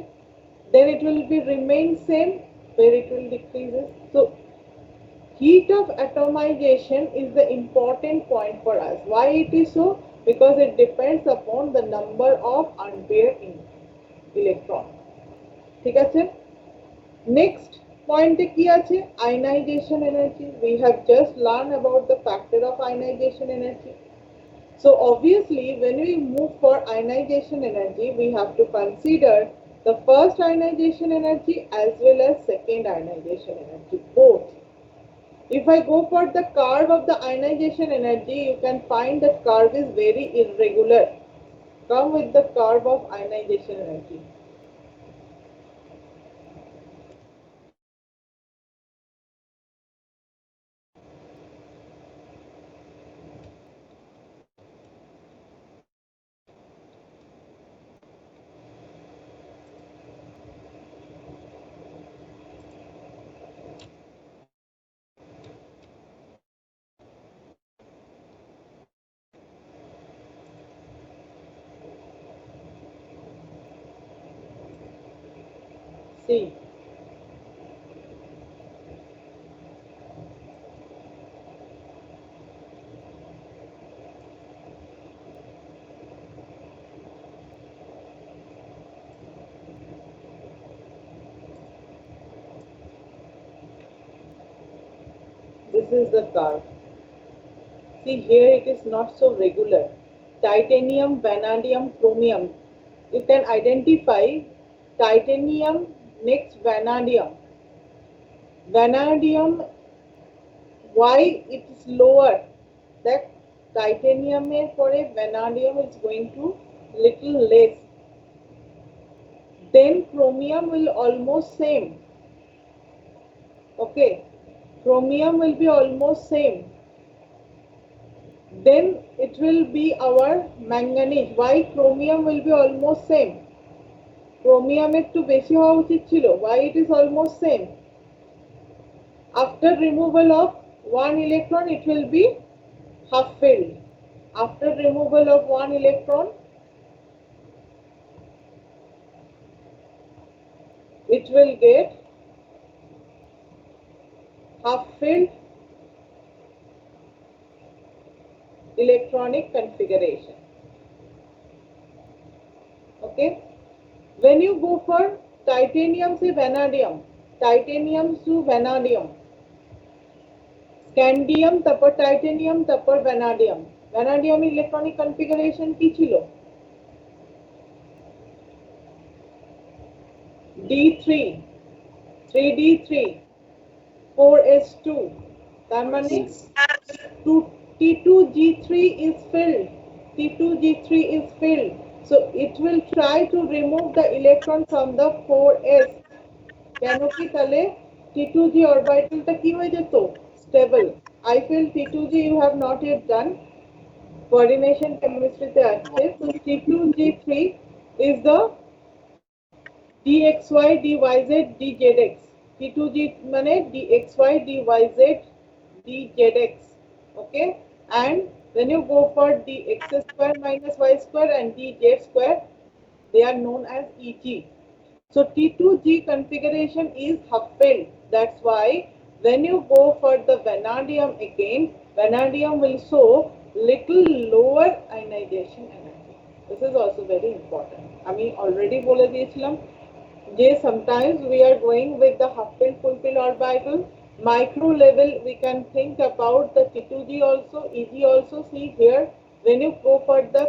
then it will be remain same, where it will decreases. So heat of atomization is the important point for us. Why it is so? Because it depends upon the number of unpaired electron. ঠিক আছে? Next point কি আছে? Ionization energy. We have just learned about the factor of ionization energy. So obviously when we move for ionization energy, we have to consider the first ionization energy as well as second ionization energy, both. If I go for the curve of the ionization energy, you can find that curve is very irregular. Come with the curve of ionization energy. See, this is the curve. See, here it is not so regular. Titanium, vanadium, chromium. You can identify titanium, next vanadium. Vanadium, why it is lower? That titanium for a vanadium is going to little less. Then chromium will almost same. Okay, chromium will be almost same. Then it will be our manganese. Why chromium will be almost same? Chromium একটু বেশি হওয়া উচিত ছিল. Why it is almost same? After removal of one electron, it will be half filled. After removal of one electron, it will get half filled electronic configuration. Okay, when you go for titanium to vanadium, titanium to vanadium, scandium তারপর titanium তারপর vanadium, vanadium electronic configuration কি ছিল? D3, 3D3, 4S2, তার মানে T2G3 is filled. T2G3 is filled. So it will try to remove the electron from the 4S. কেন কি তাহলে T2G orbital টা কি হয়ে যেত? Stable. I feel T2G you have not yet done. Coordination chemistry তে আছে. So T2G3 is the dxy dyz dzx. T2G মানে dxy dyz dzx. Okay, and when you go for dx square minus y square and dz square, they are known as EG. So T2G configuration is half-filled. That's why when you go for the vanadium again, vanadium will show little lower ionization energy. This is also very important. আমি already বলে দিয়েছিলাম যে sometimes we are going with the half-filled full-filled orbital. Micro level we can think about the T2G also, EG also. See here, when you go for the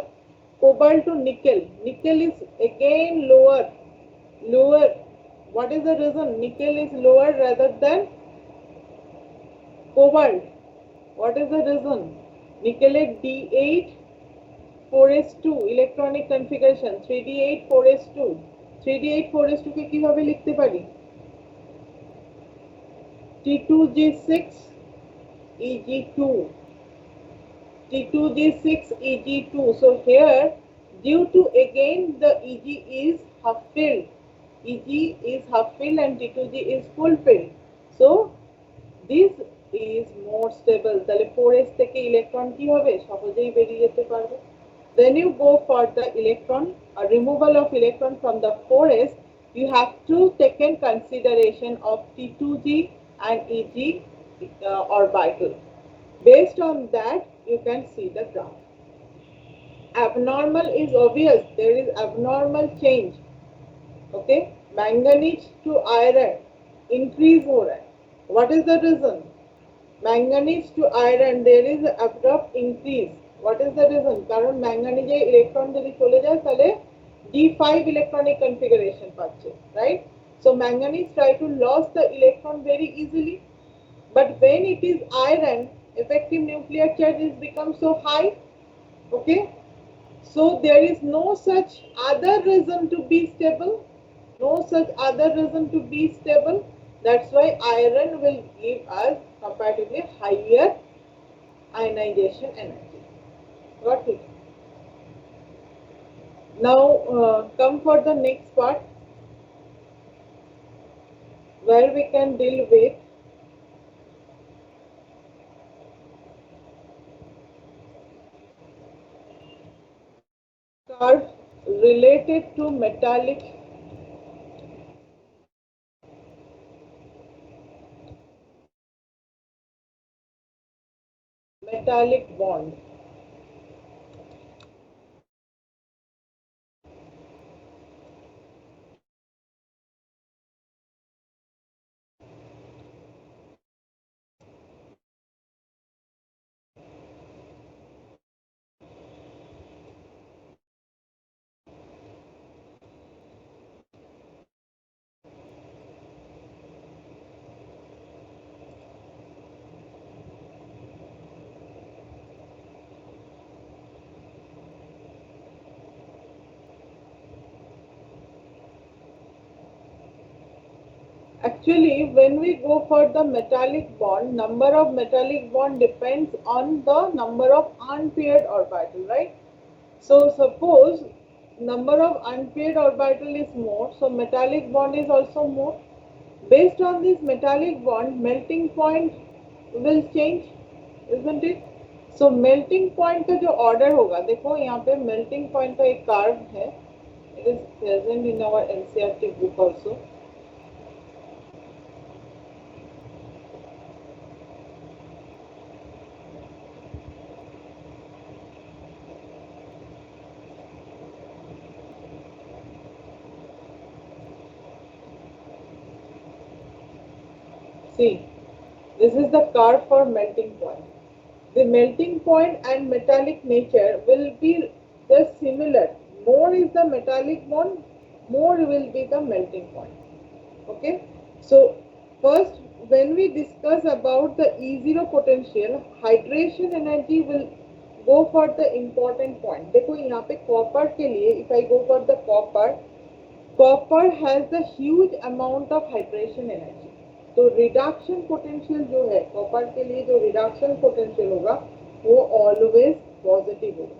cobalt to nickel, nickel is again lower. What is the reason? Nickel is lower rather than cobalt. What is the reason? Nickel is D8 4s2 electronic configuration, 3d8 4s2. 3d8 4s2 কে কিভাবে লিখতে পারি? T2G6 EG2. T2G6 Eg2. So here, due to again the Eg is half filled, Eg is half filled and T2G is full filled. So this is more stable. তাহলে 4s থেকে electron কি হবে, সহজেই বেরিয়ে যেতে পারবে। When you go for the electron removal of electron from the 4s, you have to take in consideration of T2G and Eg orbital. Based on that, you can see the graph. Abnormal is obvious. There is abnormal change. Okay, manganese to iron increase हो रहा है. What is the reason? Manganese to iron there is abrupt increase. What is the reason? কারণ ম্যাঙ্গানিজে electron যদি চলে যায় তাহলে D5 electronic configuration পাচ্ছে, right? So manganese try to lose the electron very easily, but when it is iron, effective nuclear charge is become so high. Okay, so there is no such other reason to be stable, no such other reason to be stable. That's why iron will give us comparatively higher ionization energy. Got it? Now come for the next part where we can deal with curve related to metallic bond. Actually, when we go for the metallic bond, number of metallic bond depends on the number of unpaired orbital, right? So suppose number of unpaired orbital is more, so metallic bond is also more. Based on this metallic bond, melting point will change, isn't it? So melting point का जो order होगा, देखो यहाँ पे melting point का एक curve है, it is present in our NCERT book also. See, this is the curve for melting point. The melting point and metallic nature will be just similar. More is the metallic bond, more will be the melting point. Okay. So first, when we discuss about the E0 potential, hydration energy will go for the important point. देखो यहाँ पे copper के लिए, if I go for the copper has the huge amount of hydration energy. तो reduction potential जो है copper के लिए, जो रिडक्शन पोटेंशियल होगा वो ऑलवेज पॉजिटिव होगा.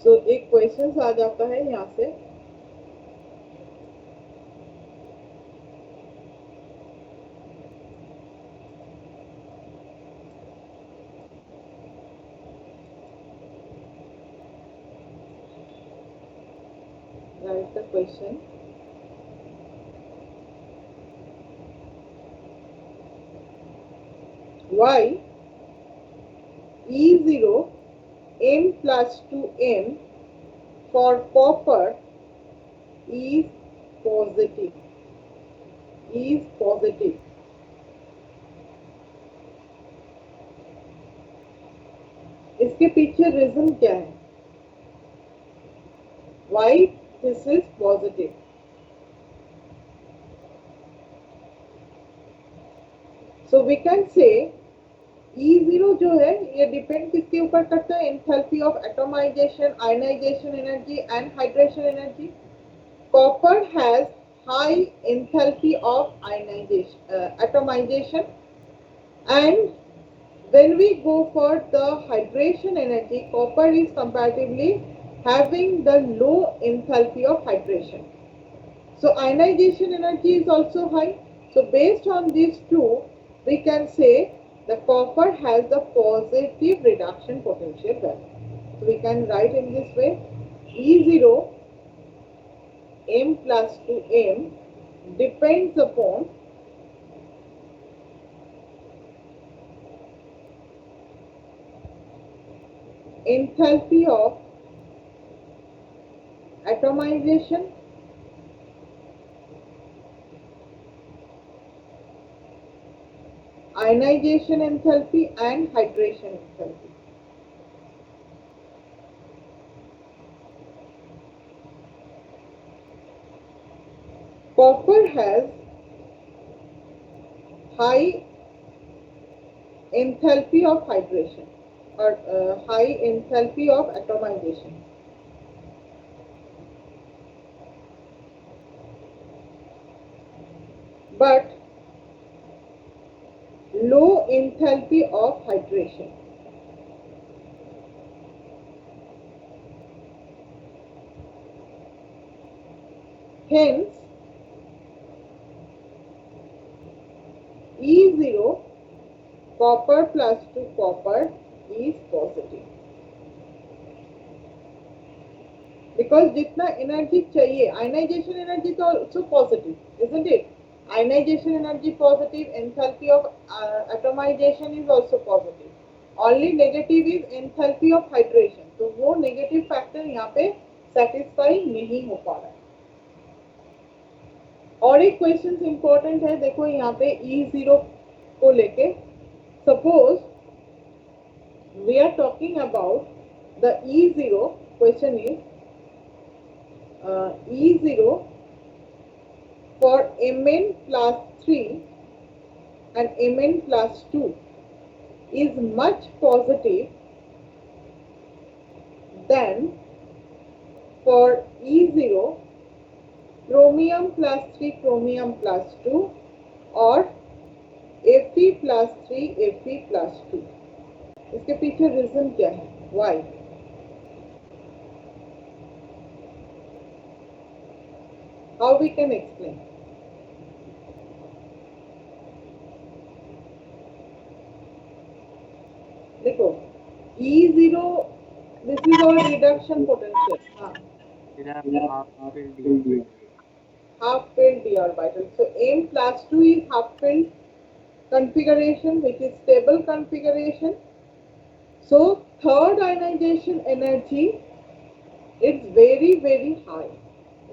सो एक क्वेश्चन आ जाता है यहाँ से, right the question. Why E0 M plus 2M for copper is positive? इसके पीछे रीजन क्या है? Why this is positive? So we can say E0 जो है ये डिपेंड किसके ऊपर करता है? Enthalpy of atomisation, ionisation energy and hydration energy. Copper has high enthalpy of ionisation, atomisation, and When we go for the hydration energy, copper is comparatively having the low enthalpy of hydration. So ionization energy is also high. So based on these two, we can say the copper has the positive reduction potential value. So we can write in this way, E0 M plus 2M depends upon enthalpy of atomization, ionization enthalpy and hydration enthalpy. Copper has high enthalpy of hydration or high enthalpy of atomization. But low enthalpy of hydration. Hence, E0 copper plus 2 copper is positive. Because जितना energy चाहिए, ionization energy is also positive, isn't it? Ionization energy positive, enthalpy of atomization is also positive. Only negative is enthalpy of hydration. तो वो negative factor यहाँ पे satisfy नहीं हो पा रहा है. और एक क्वेश्चन इंपॉर्टेंट है, देखो यहाँ पे E0 को लेके, suppose we are talking about the E0, question is E0 for Mn plus 3 and Mn plus 2 is much positive than for E0 chromium plus 3 chromium plus 2 और Fe plus 3 Fe plus 2. इसके पीछे reason क्या है? Why? How we can explain? देखो E0, this is our reduction potential. हाँ, half filled d orbital. So M plus 2 is half filled configuration, which is stable configuration. So third ionization energy is very very high,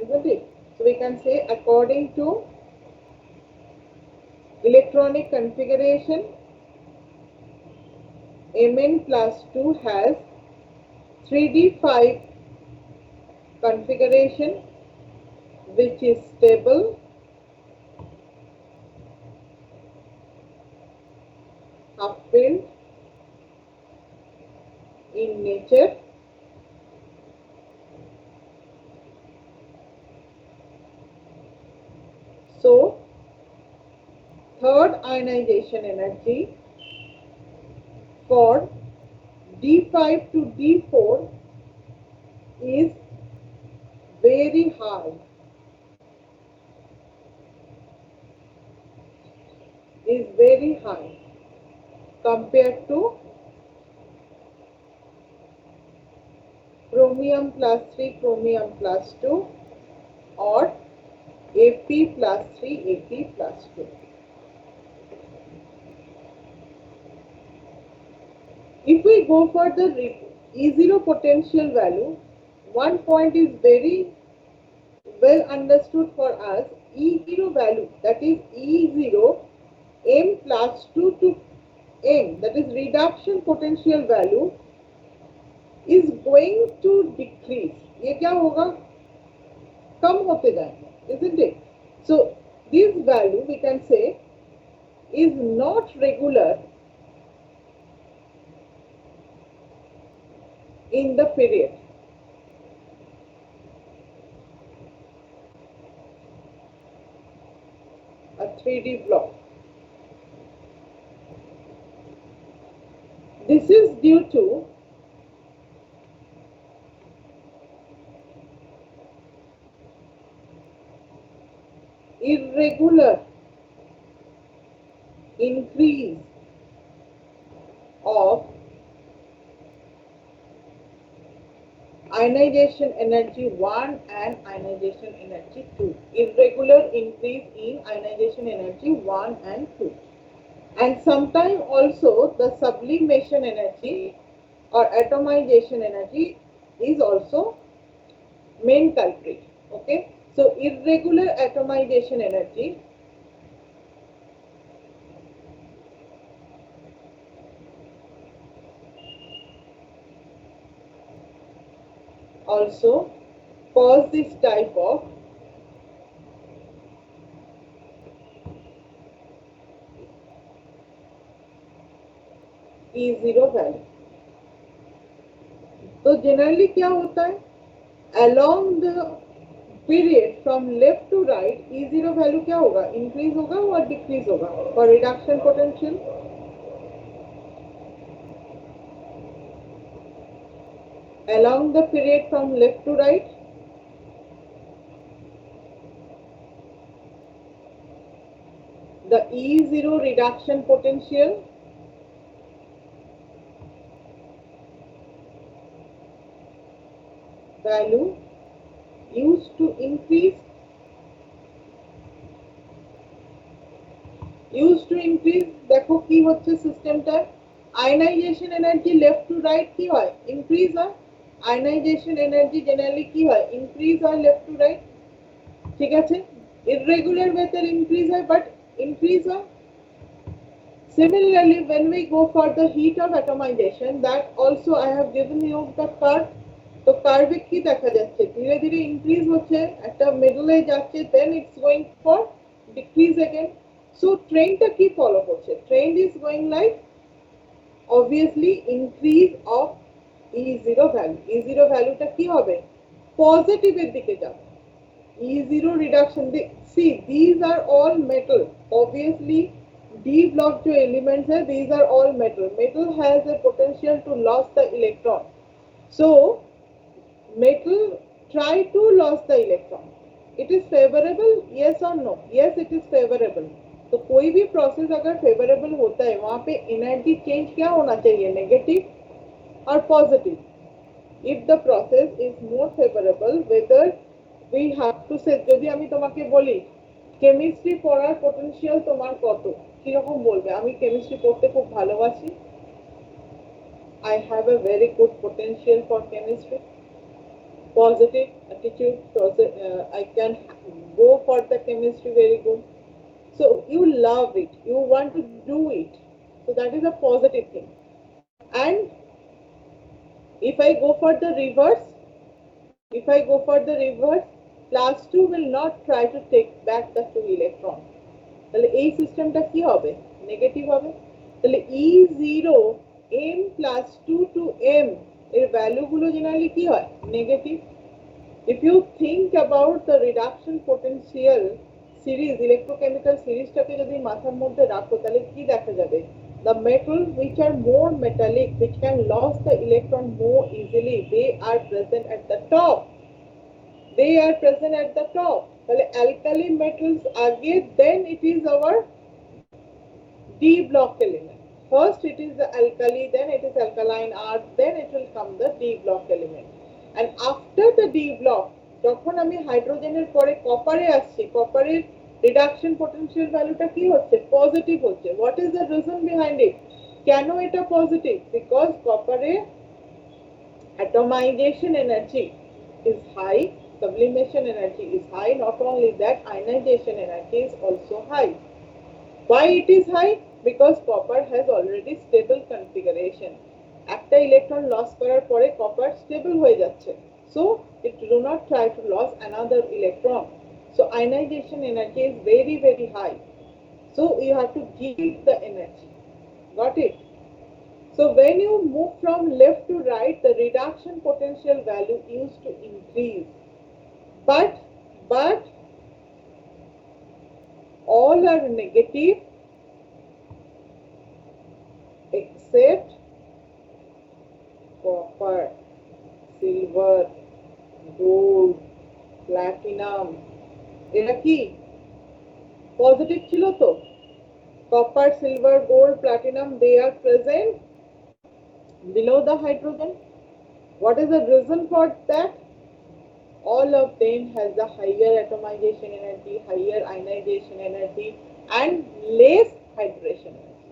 isn't it? So we can say according to electronic configuration, Mn plus 2 has 3d5 configuration, which is stable, half filled in nature. So third ionization energy for D5 to D4 is very high, compared to chromium plus 3 chromium plus 2 or Fe plus 3 Fe plus 2. If we go for the E0 potential value, one point is very well understood for us. E0 value, that is E0 M plus 2 to M, that is reduction potential value, is going to decrease. ये क्या होगा? कम होते जाएंगे, isn't it? So this value we can say is not regular in the period. A 3D block. due to irregular increase of ionization energy 1 and ionization energy 2. Irregular increase in ionization energy 1 and 2. And sometimes also the sublimation energy or atomization energy is also main culprit. Okay, so irregular atomization energy also cause this type of E0 value. तो generally क्या होता है, along the period from left to right E0 value क्या होगा, increase होगा और decrease होगा for reduction potential. Along the period from left to right the E0 reduction potential value used to increase দেখো কি হচ্ছে সিস্টেমটা, ionisation energy left to right কি হয়, ইনক্রিজ হয়, আয়নাইজেশন এনার্জি জেনারেলি কি হয়, ইনক্রিজ হয় লেফট টু রাইট. ঠিক আছে, ইররেগুলার ওয়েতে ইনক্রিজ হয় বাট ইনক্রিজ হয়. Similarly, when we go for the heat of atomization, that also I have given you the curve. তো কার্ভে কি দেখা যাচ্ছে, ধীরে ধীরে ইনক্রিজ হচ্ছে, একটা মিডলে যাচ্ছে, then it's going for decrease again. So ট্রেন্ডটা কি ফলো করছে, trend is going like obviously increase of E0 value. E0 ভ্যালুটা কি হবে, পজিটিভের দিকে যাবে. E0 reduction, see these are all metal, obviously D block जो elements है, these are all metal. Metal has a potential to lose the electron. So metal try to lose the electron. It is favorable, yes or no? Yes, it is favorable. तो कोई भी process अगर favourable होता है वहां पे energy change क्या होना चाहिए, नेगेटिव और positive. if the process is more favorable, whether we have to say, যদি আমি তোমাকে বলি কেমিস্ট্রি পড়ার পটেনশিয়াল তোমার কত, কিরকম বলবে, আমি কেমিস্ট্রি পড়তে খুব ভালোবাসি, I have a very good potential for chemistry, positive attitude, I can go for the chemistry very good. So you love it, you want to do it, so that is a positive thing. And if I go for the reverse, class 2 will not try to take back the 2 electron. তাহলে এই সিস্টেমটা কি হবে, negative হবে. তাহলে E0 m plus 2 to m এর ভ্যালুগুলো generally কি হয়, negative. If you think about the reduction potential series, electrochemical সিরিজটাকে যদি মাথার মধ্যে রাখো তাহলে কি দেখা যাবে, the metal which are more metallic, which can lose the electron more easily, they are present at the top. তাহলে alkali metals আগে, then it is our D block element. First it is the alkali, then it is alkaline earth, then it will come the D block element. And after the D block, যখন আমি হাইড্রোজেনের পরে কপারে আসছি, কপারের reduction potential ভ্যালুটা কি হচ্ছে, positive হচ্ছে. What is the reason behind it, কেন এটা পজিটিভ, বিকজ কপারে atomization energy is high, sublimation energy is high, not only that ionization energy is also high. Why it is high, because copper has already stable configuration. একটা electron loss করার পরে copper stable হয়ে যাচ্ছে, so it do not try to lose another electron. So ionization energy is very very high, so you have to give the energy. Got it? So when you move from left to right, the reduction potential value used to increase, but all are negative except silver, gold, platinum, এরা কি positive ছিল তো? Copper, silver, gold, platinum, they are present below the hydrogen. What is the reason for that? All of them has the higher atomization energy, higher ionization energy, and less hydration energy.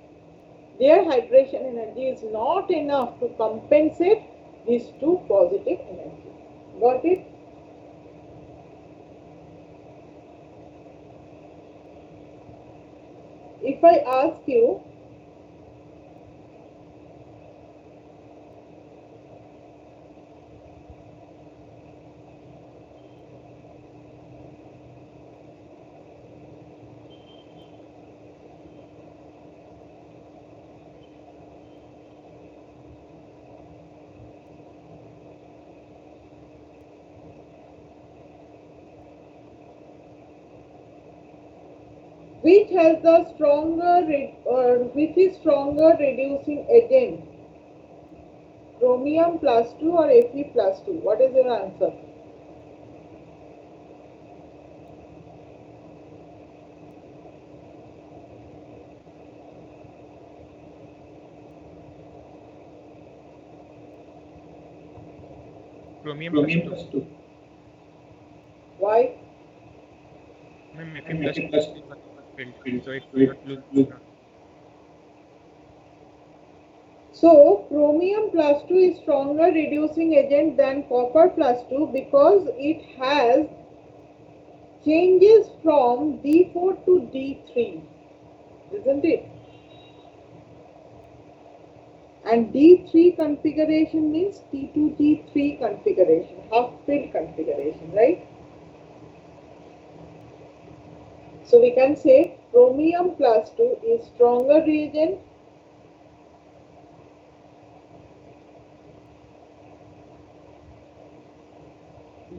Their hydration energy is not enough to compensate these two positive energies. Got it? If I ask you, which has the which is stronger reducing agent, chromium plus 2 or Fe plus 2? What is your answer? chromium Chromium plus plus 2. Why? 2. Ma'am, Fe And plus Fe 2 plus is filled, filled, so it so it not lose. lose. So chromium plus 2 is stronger reducing agent than copper plus 2 because it has changes from D4 to D3, isn't it? And D3 configuration means T2D3 configuration, half filled configuration, right? So we can say chromium plus 2 is stronger reagent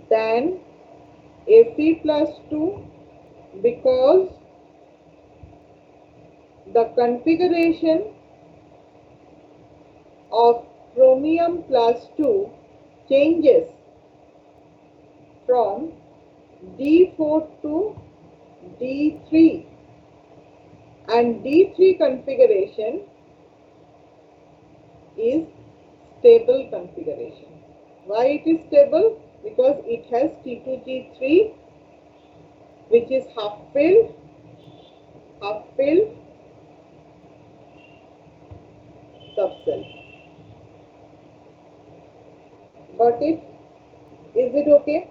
than Fe plus 2 because the configuration of chromium plus 2 changes from D4 to D3, and D3 configuration is stable configuration. Why it is stable? Because it has T2G3, which is half filled, subcell. Got it? Is it okay?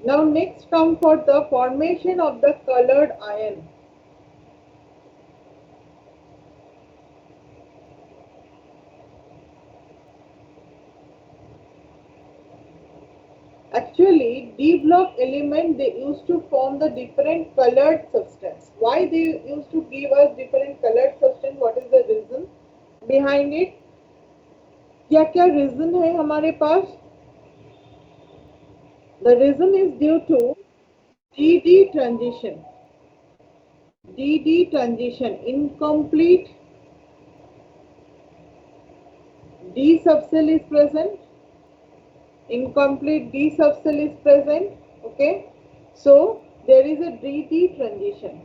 Now next come for the formation of the colored ion. Actually, D block element they used to form the different colored substance. Why they used to give us different colored substance? What is the reason behind it? क्या क्या reason है हमारे पास? The reason is due to DD transition. DD transition, incomplete D subcell is present. Incomplete D subcell is present. Okay. So there is a DD transition.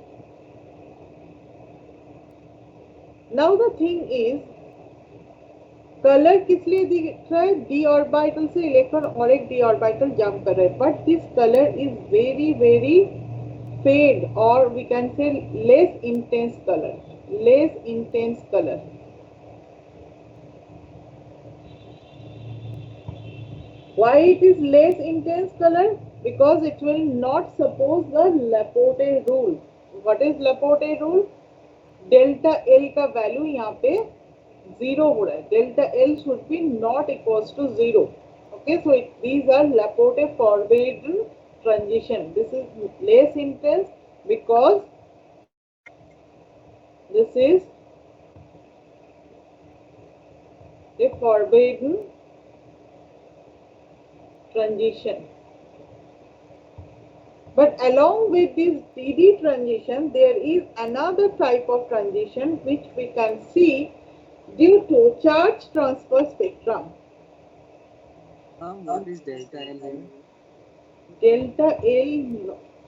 Now the thing is, colour किस लिए दिख रहा है? D orbital से electron और एक D orbital jump कर रहे हैं, but this colour is very very fade और we can say less intense colour. Why it is less intense color? Because it will not suppose the Laporte rule. What is Laporte rule? Delta L का value यहाँ पे 0 हो रहा है. Delta L should be not equals to 0. Okay, so these are Laporte forbidden transition. This is less intense because this is a forbidden transition. But along with this DD transition, there is another type of transition which we can see due to charge transfer spectrum. What is delta L here? Delta L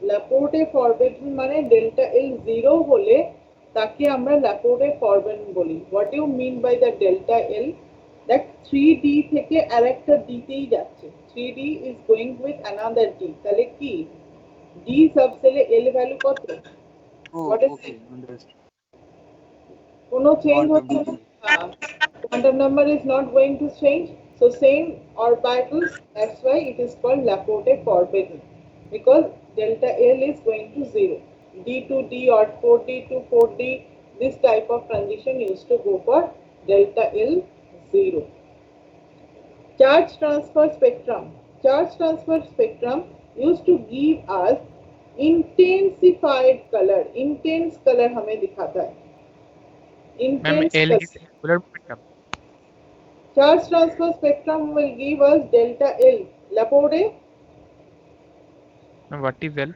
Laporte forbidden মানে delta L 0 হলে তাকে আমরা Laporte forbidden বলি। What you mean by the delta L? That 3D থেকে আরেকটা D তেই যাচ্ছে। 3D is going with another D, তাহলে কি D সাবসেলে L ভ্যালু কত? Oh, What is okay, it? understood. কোনো চেঞ্জ Quantum হচ্ছে না। number. Quantum number is not going to change. So same orbitals, that's why it is called Laporte forbidden, because delta L is going to 0. D to D or 4D to 4D, this type of transition used to go for delta L 0. Charge transfer spectrum. Charge transfer spectrum used to give us intensified color. Intense color हमें दिखाता है। Ma'am Intense L color. is angular momentum. Charge transfer spectrum will give us delta L. Laporte, Ma'am, what is L?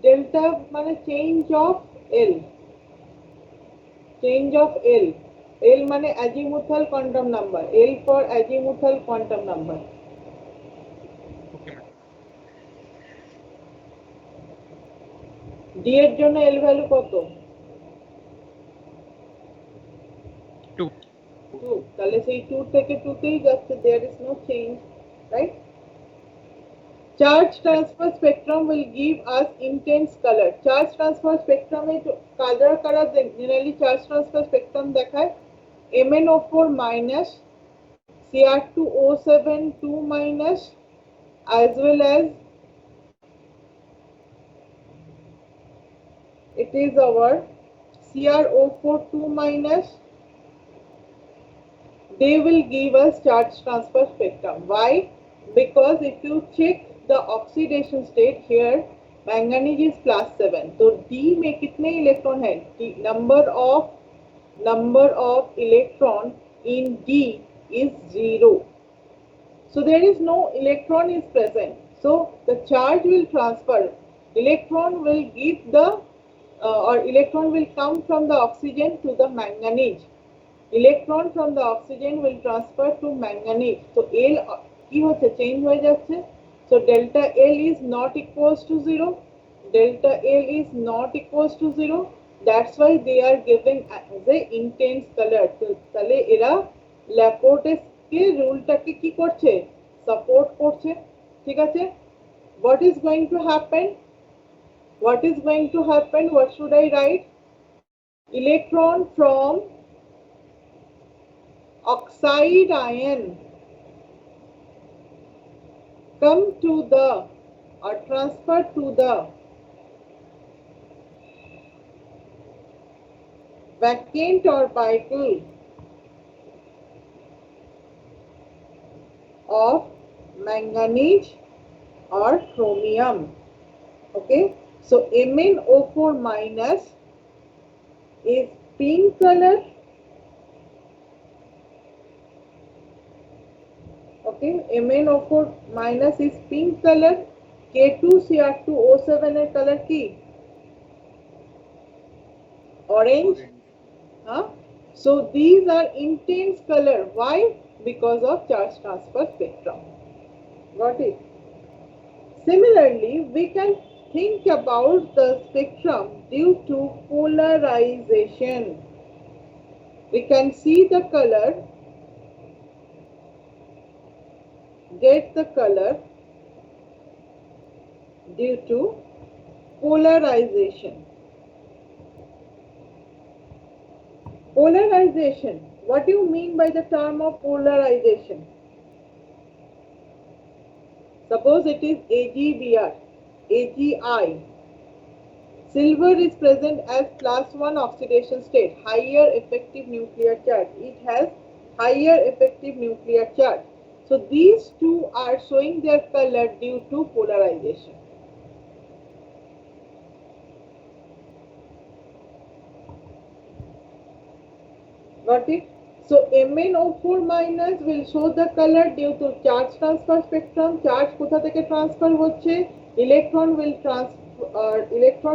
delta মানে change of L. Change of L. L মানে azimuthal quantum number. L for azimuthal quantum number. Okay, ma'am. D এর জন্য L value কত? 2. 2. তাহলে সেই 2 থেকে 2 তেই যাচ্ছে, there is no change, right? Charge transfer spectrum will give us intense color. Charge transfer spectrum এ কারা generally charge transfer spectrum দেখায়? MnO4 minus, Cr2O7 2 minus, as well as it is our CrO4 2 minus. They will give us charge transfer spectrum. Why? Because if you check the oxidation state here, manganese is +7. So D में कितने electron है? Number of electron in D is 0. So there is no electron is present. So the charge will transfer. Electron will give the or electron will come from the oxygen to the manganese. Electron from the oxygen will transfer to manganese. So L কি হচ্ছে? Change হয়ে যাচ্ছে। So delta L is not equals to 0. Delta L is not equals to 0. That's why they are given as a intense color. তাহলে এরা ল্যাপোর্টের রুলটাকে কি করছে? Support করছে। ঠিক আছে? What is going to happen? What is going to happen? What should I write? Electron from oxide ion come to the or transfer to the vacant orbital of manganese or chromium. Okay, so MnO4 minus is pink color. Okay, MnO4 minus is pink color. K2Cr2O7 এর color কি? Orange. Huh? So these are intense color. Why? Because of charge transfer spectrum. Got it? Similarly, we can think about the spectrum due to polarization. We can see the color, get the color due to polarization. Polarization. What do you mean by the term of polarization? Suppose it is AgBr, AgI. Silver is present as +1 oxidation state, higher effective nuclear charge. It has higher effective nuclear charge. So these two are showing their color due to polarization. Got it? So MnO4 minus will show the color due to charge transfer spectrum. Charge কোথা থেকে transfer হচ্ছে? electron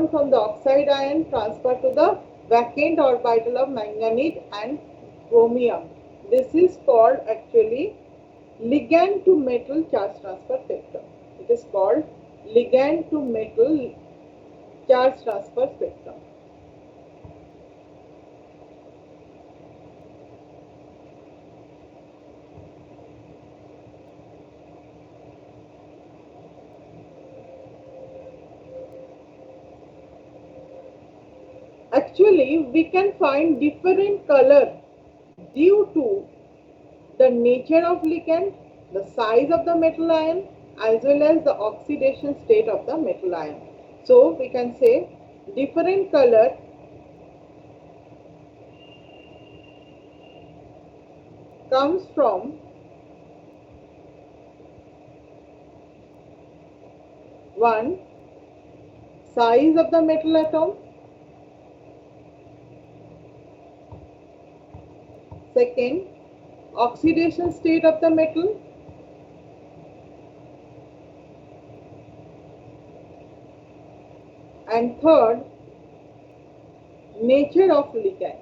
from the oxide ion transfer to the vacant orbital of manganese and chromium. This is called actually ligand to metal charge transfer spectrum. It is called ligand to metal charge transfer spectrum. Actually, we can find different color due to the nature of ligand, the size of the metal ion, as well as the oxidation state of the metal ion. So we can say different color comes from one, size of the metal atom, second, oxidation state of the metal, and third, nature of ligand.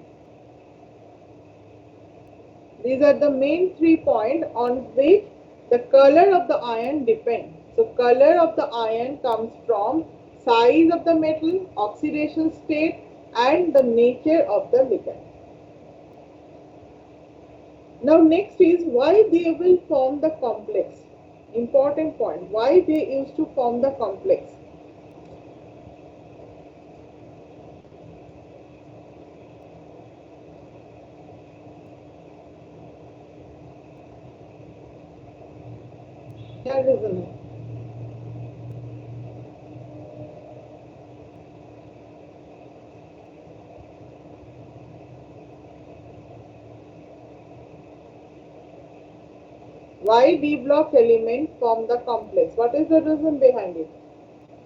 These are the main 3 points on which the color of the ion depends. So color of the ion comes from size of the metal, oxidation state, and the nature of the ligand. Now next is why they will form the complex. Important point, why they used to form the complex. क्या reason है? Why D block element form the complex? What is the reason behind it?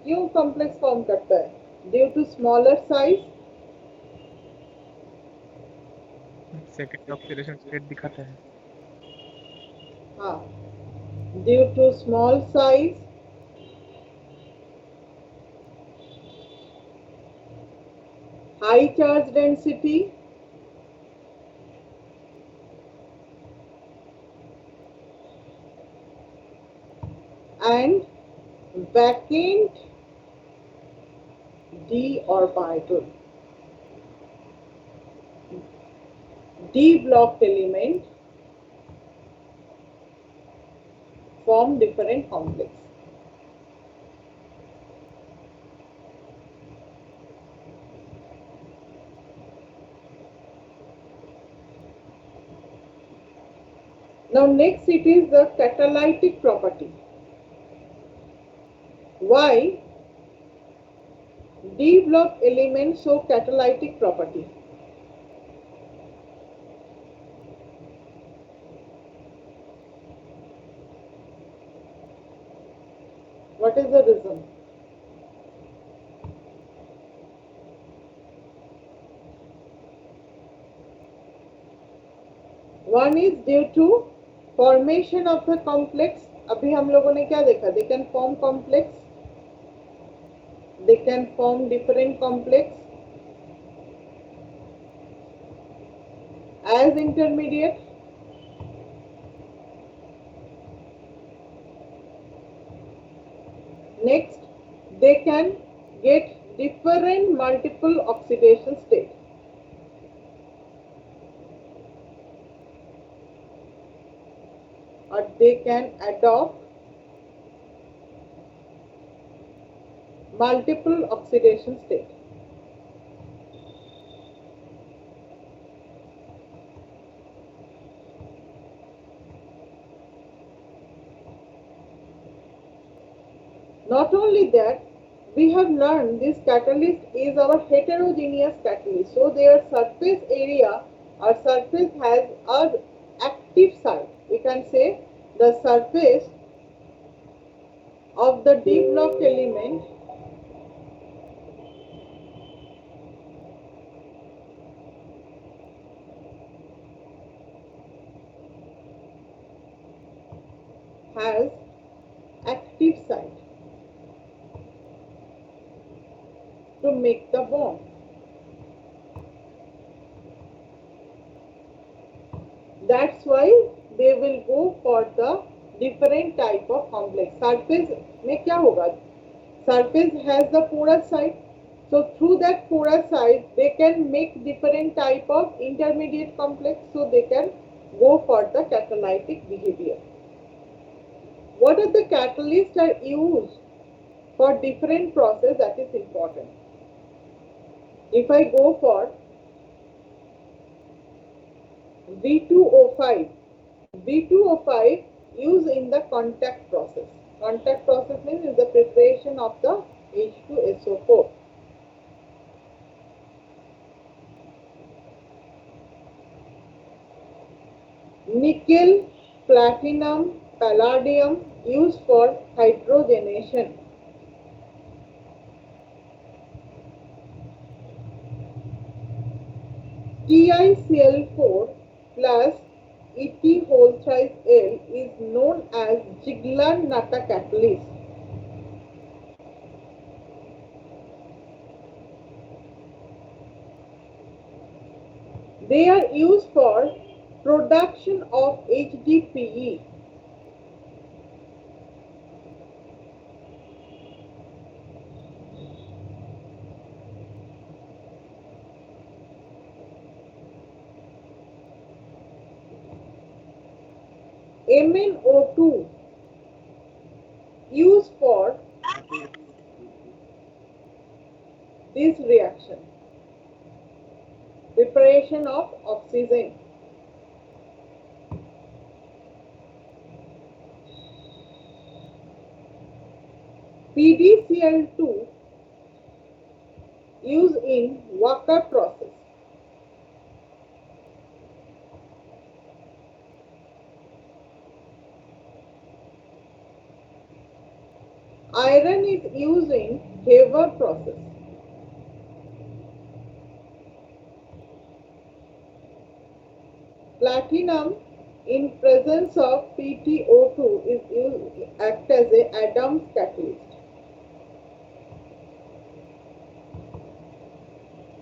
क्यों complex form करता है? Due to smaller size, second oxidation state दिखाता है. हाँ, due to small size, high charge density, and vacant d orbital. D block element form different complex. Now next it is the catalytic property. Why D block elements show catalytic property? What is the reason? One is due to formation of the complex. अभी हम लोगों ने क्या देखा? They can form complex. They can form different complex as intermediate. Next, they can get different multiple oxidation state. Or they can adopt multiple oxidation state. Not only that, we have learned this catalyst is our heterogeneous catalyst. So their surface area or surface has an active site. We can say the surface of the D block element has active site. bond. That's why they will go for the different type of complex. Surface में क्या होगा? Surface has the porous side. So through that porous side, they can make different type of intermediate complex. So they can go for the catalytic behavior. What are the catalysts are used for different process? That is important. If I go for V2O5, V2O5 used in the contact process. Contact process means is the preparation of the H2SO4. Nickel, platinum, palladium used for hydrogenation. TiCl4 plus Et whole thrice L is known as Ziegler-Natta catalyst. They are used for production of HDPE. MnO2 used for this reaction, preparation of oxygen. PdCl2 used in Walker process. Iron is used in Haber process. Platinum in presence of PtO2 is used act as a Adams catalyst.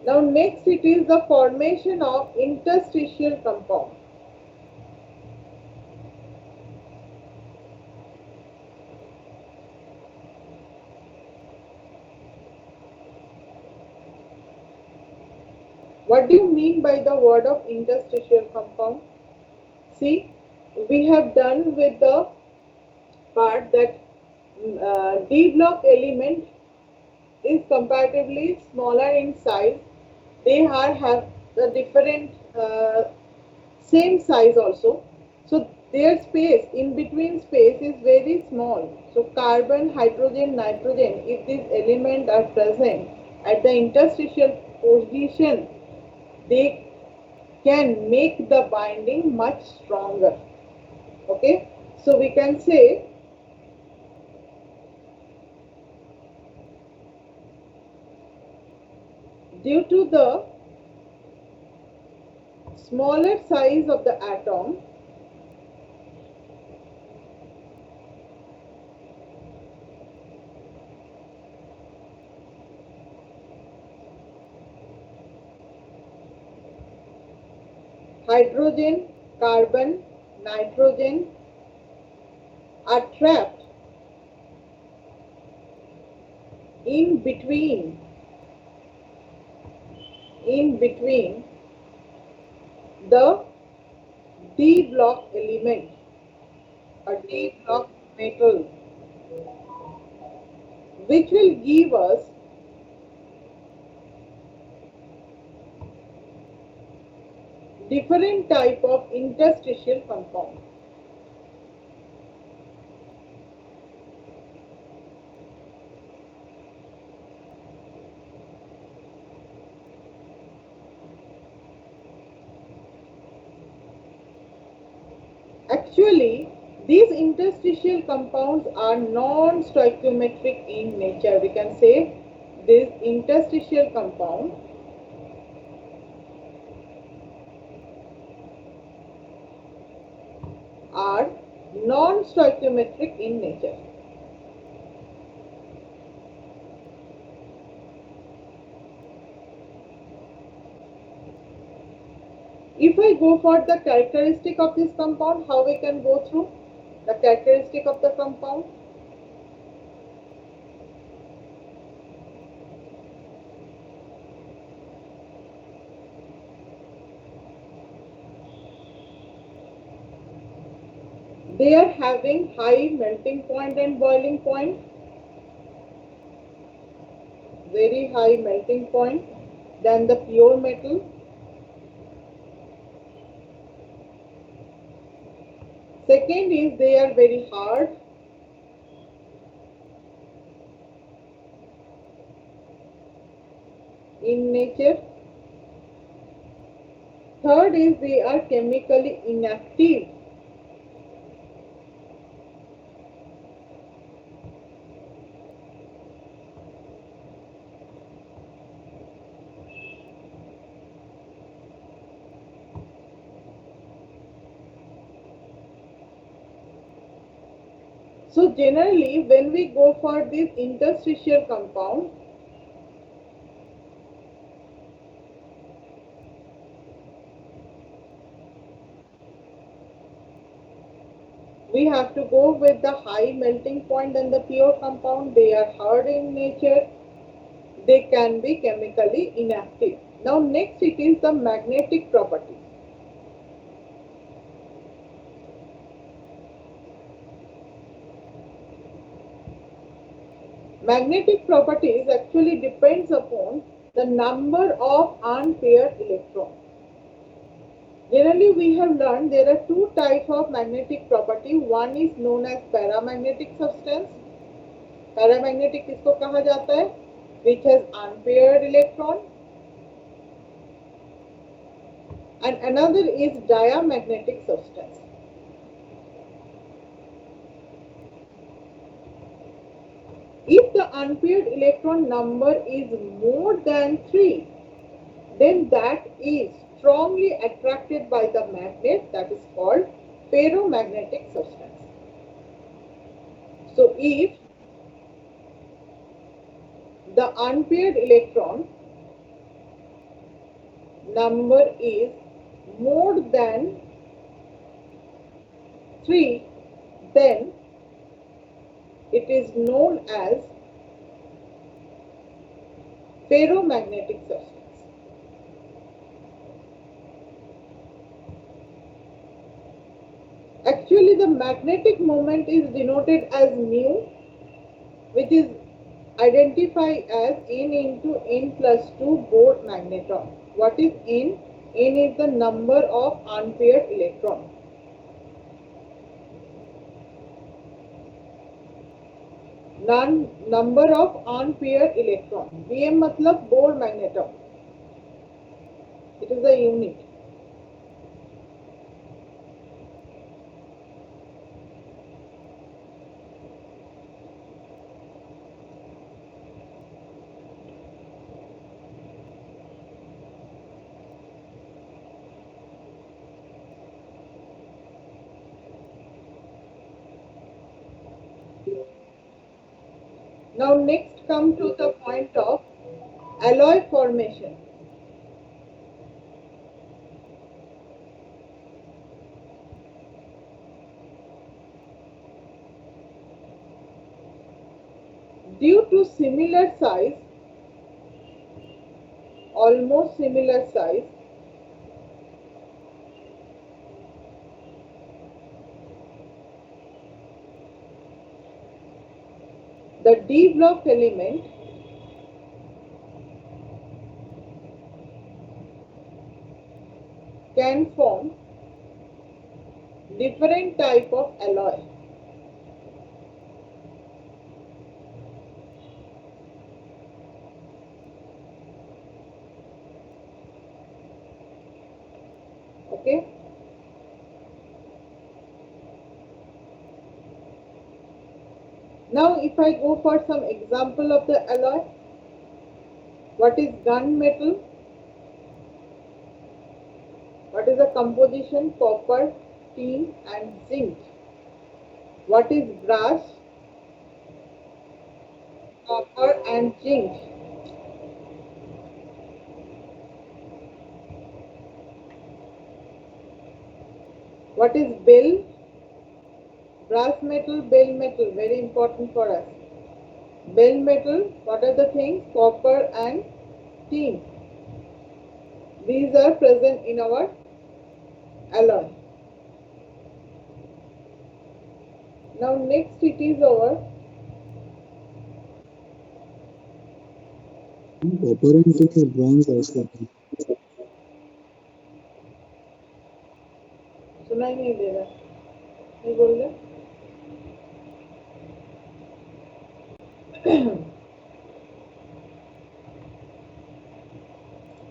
Now next it is the formation of interstitial compound. What do you mean by the word of interstitial compound? See, we have done with the part that D block element is comparatively smaller in size. They have the different same size also. So their space, in between space is very small. So carbon, hydrogen, nitrogen, if these elements are present at the interstitial position, they can make the binding much stronger. Okay, so we can say due to the smaller size of the atom, hydrogen, carbon, nitrogen are trapped in between the D block element or D block metal, which will give us different type of interstitial compound. Actually, these interstitial compounds are non-stoichiometric in nature. We can say this interstitial compound are non-stoichiometric in nature. If I go for the characteristic of this compound, how we can go through the characteristic of the compound? They are having high melting point and boiling point, very high melting point than the pure metal. Second is they are very hard. In nature. Third is they are chemically inactive. So generally when we go for this interstitial compound, we have to go with the high melting point than the pure compound. They are hard in nature. They can be chemically inactive. Now next it is the magnetic properties. Magnetic properties actually depends upon the number of unpaired electrons. Generally we have learned there are two types of magnetic property. One is known as paramagnetic substance. Paramagnetic किसको कहा जाता है? Which has unpaired electron. And another is diamagnetic substance. If the unpaired electron number is more than 3, then that is strongly attracted by the magnet, that is called ferromagnetic substance. So if the unpaired electron number is more than 3, then it is known as ferromagnetic substance. Actually the magnetic moment is denoted as mu, which is identified as n into n plus 2 Bohr magneton. What is n? N is the number of unpaired electrons. Number of unpaired electrons. Bm matlab Bohr magneton. It is a unit. Now next come to the point of alloy formation. Due to similar size, almost similar size, the D block element can form different type of alloy. Okay. Now if I go for some example of the alloy, what is gunmetal? What is the composition? Copper, tin and zinc. What is brass? Copper and zinc. What is bill? Brass metal, bill metal, very important for us. Bill metal, what are the things? Copper and tin. These are present in our alloy. Now next it is our copper and tin is bronze also. सुनाई नहीं दे रहा, नहीं बोल रहे?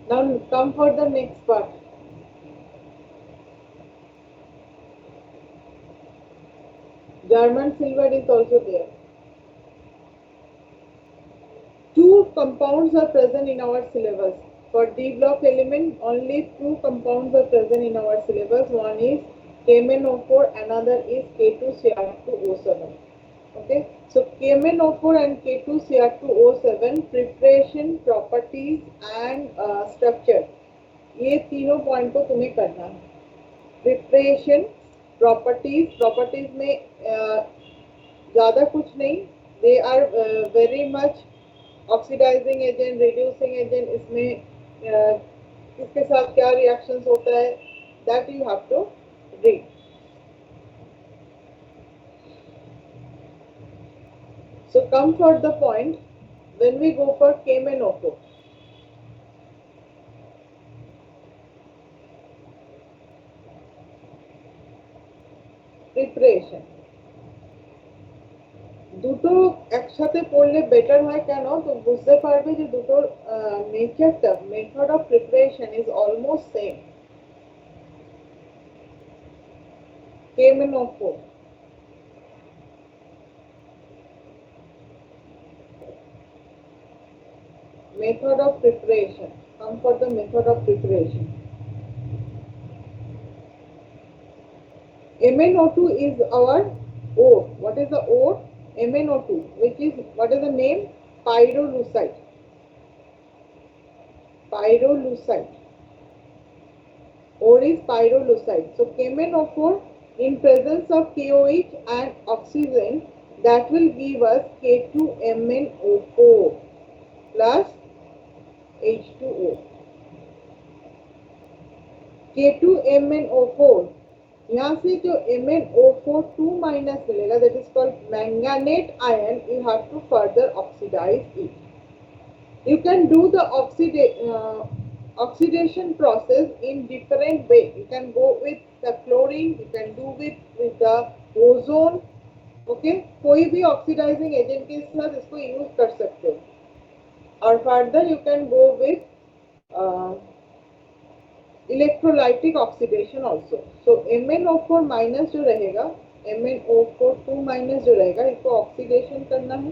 Now come for the next part. German silver is also there. Two compounds are present in our syllabus. For D block element, only two compounds are present in our syllabus. One is KMnO4, another is K2Cr2O7. Okay, so KMnO4 and K2Cr2O7 preparation, properties and structure. ये तीनों point को तुम्हें करना है. Preparation, properties में ज़्यादा कुछ नहीं. They are very much oxidising agent, reducing agent. इसमें किसके साथ क्या रिएक्शंस होता है, that you have to read. So come for the point when we go for KMnO4. Preparation. দুটো একসাথে পড়লে বেটার হয় কেন, তো বুঝতে পারবে যে দুটোর নেচারটা, method of preparation is almost same. KMnO4. Method of preparation. Come for the method of preparation. MnO2 is our ore. What is the ore? MnO2, which is, what is the name? Pyrolusite. Pyrolusite. Ore is pyrolusite. So KMnO4 in presence of KOH and oxygen, that will give us K2MnO4 plus H2O. K2MnO4, यहाँ से जो MnO4 2 minus मिलेगा, that is called manganate ion, you have to further oxidize it. You can do the oxidation process in different way. You can go with the chlorine, you can do with the ozone. Okay, कोई भी oxidizing agent के साथ इसको use कर सकते हो. और further you can go with electrolytic oxidation also. So MnO4 minus जो रहेगा, MnO4 2 minus जो रहेगा, इसको oxidation करना है.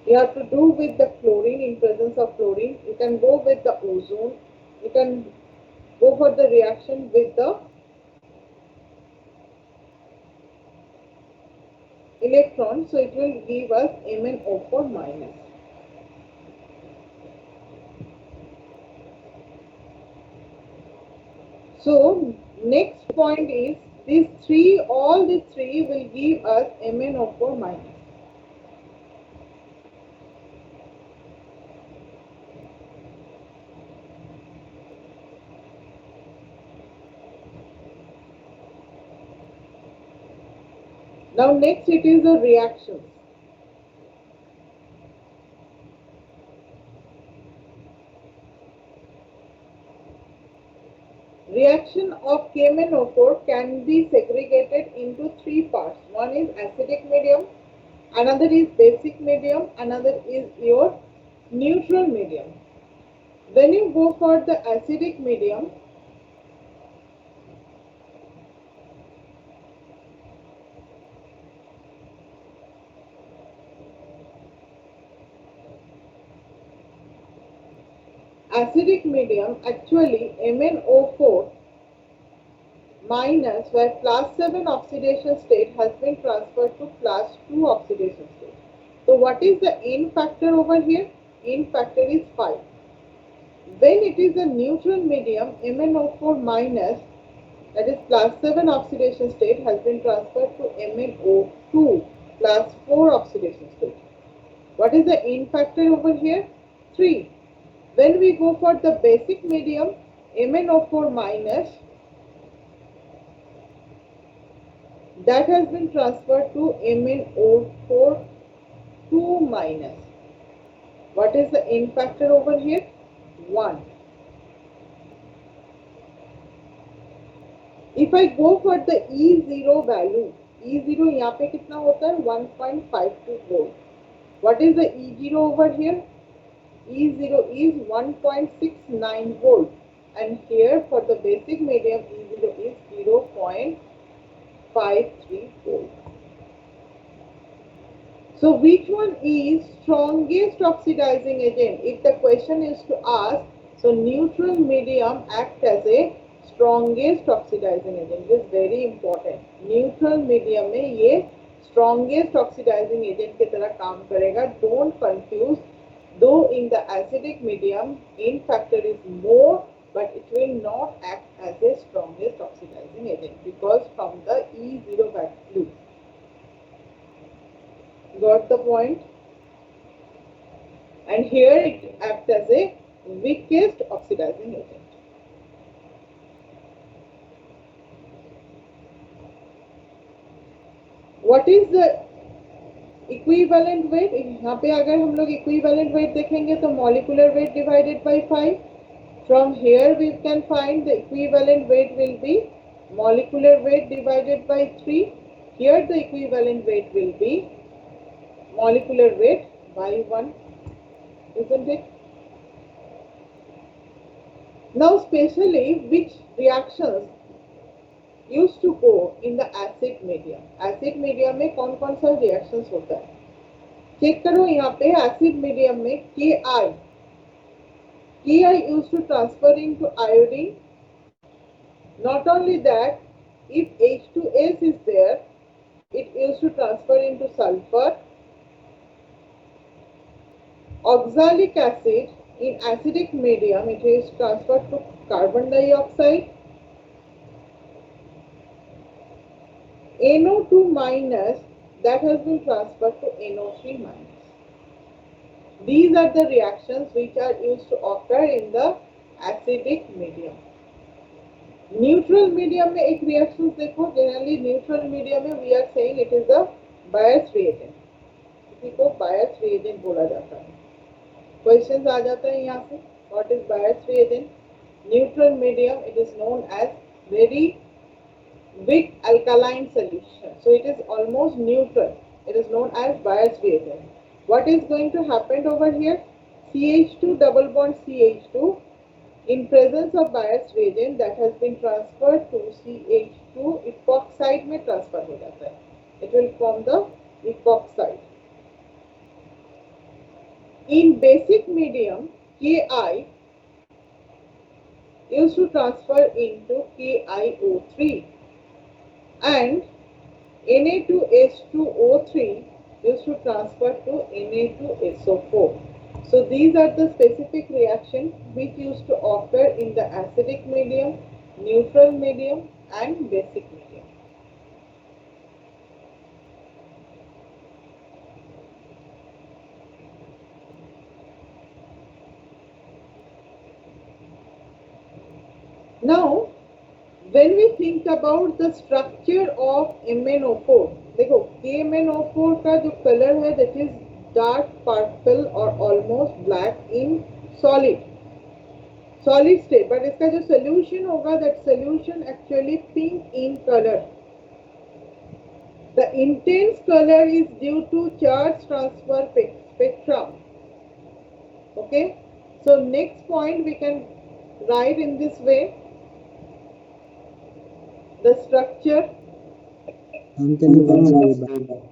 You have to do with the chlorine, in presence of chlorine. You can go with the ozone. You can go for the reaction with the electron. So it will give us MnO4 minus. So next point is all these three will give us MnO4 minus. Now next it is the reactions. Reaction of KMnO4 can be segregated into three parts. One is acidic medium, another is basic medium, another is your neutral medium. When you go for the acidic medium, actually MnO4 minus, where class 7 oxidation state has been transferred to class 2 oxidation state. So what is the N factor over here? N factor is 5. When it is a neutral medium, MnO4 minus, that is plus 7 oxidation state has been transferred to MnO2 plus 4 oxidation state. What is the in factor over here? 3. When we go for the basic medium, MnO4 minus, that has been transferred to MnO4 2 minus. What is the in factor over here? 1. If I go for the E0 value, E0 यहाँ पे कितना होता है? 1.52 volt. What is the E0 over here? E0 is 1.69 volt, and here for the basic medium E0 is 0.53 volt. So which one is strongest oxidizing agent? If the question is to ask, so neutral medium act as a strongest oxidizing agent. This is very important. Neutral medium में ये strongest oxidizing agent की तरह काम करेगा. Don't confuse. Though in the acidic medium, in factor is more, but it will not act as a strongest oxidizing agent because from the E0 value. Got the point? And here it acts as a weakest oxidizing agent. What is the equivalent weight? यहाँ पे अगर हम लोग equivalent weight देखेंगे तो molecular weight divided by 5. From here we can find the equivalent weight will be molecular weight divided by 3. Here the equivalent weight will be molecular weight by 1, isn't it? Now specially which reactions used to go in the acid medium? Acid medium में कौन कौन सा reactions होता है? Check करो यहाँ पे acid medium में Ki used to transfer into iodine. Not only that, if H2S is there, it used to transfer into sulfur. Oxalic acid in acidic medium, it is transferred to carbon dioxide. NO2 minus, that has been transferred to NO3 minus. These are the reactions which are used to occur in the acidic medium. Neutral medium में एक reactions देखो. Generally neutral medium में we are saying it is a bias reagent. इसी को bias reagent बोला जाता है. Questions आ जाता है यहाँ से. What is bias reagent? Neutral medium, it is known as very weak alkaline solution. So it is almost neutral. It is known as bias reagent. What is going to happen over here? CH2 double bond CH2 in presence of bias reagent that has been transferred to CH2 epoxide में transfer हो जाता है. It will form the epoxide. In basic medium, Ki used to transfer into KiO3 and Na2H2O3 used to transfer to Na2SO4. So these are the specific reactions which used to occur in the acidic medium, neutral medium and basic medium. Now, when we think about the structure of MnO4, देखो KMnO4 का जो color है that is dark purple or almost black in solid state, but इसका जो solution होगा that solution actually pink in color. The intense color is due to charge transfer spectrum. Okay, so next point we can write in this way. The structure. Can you come again?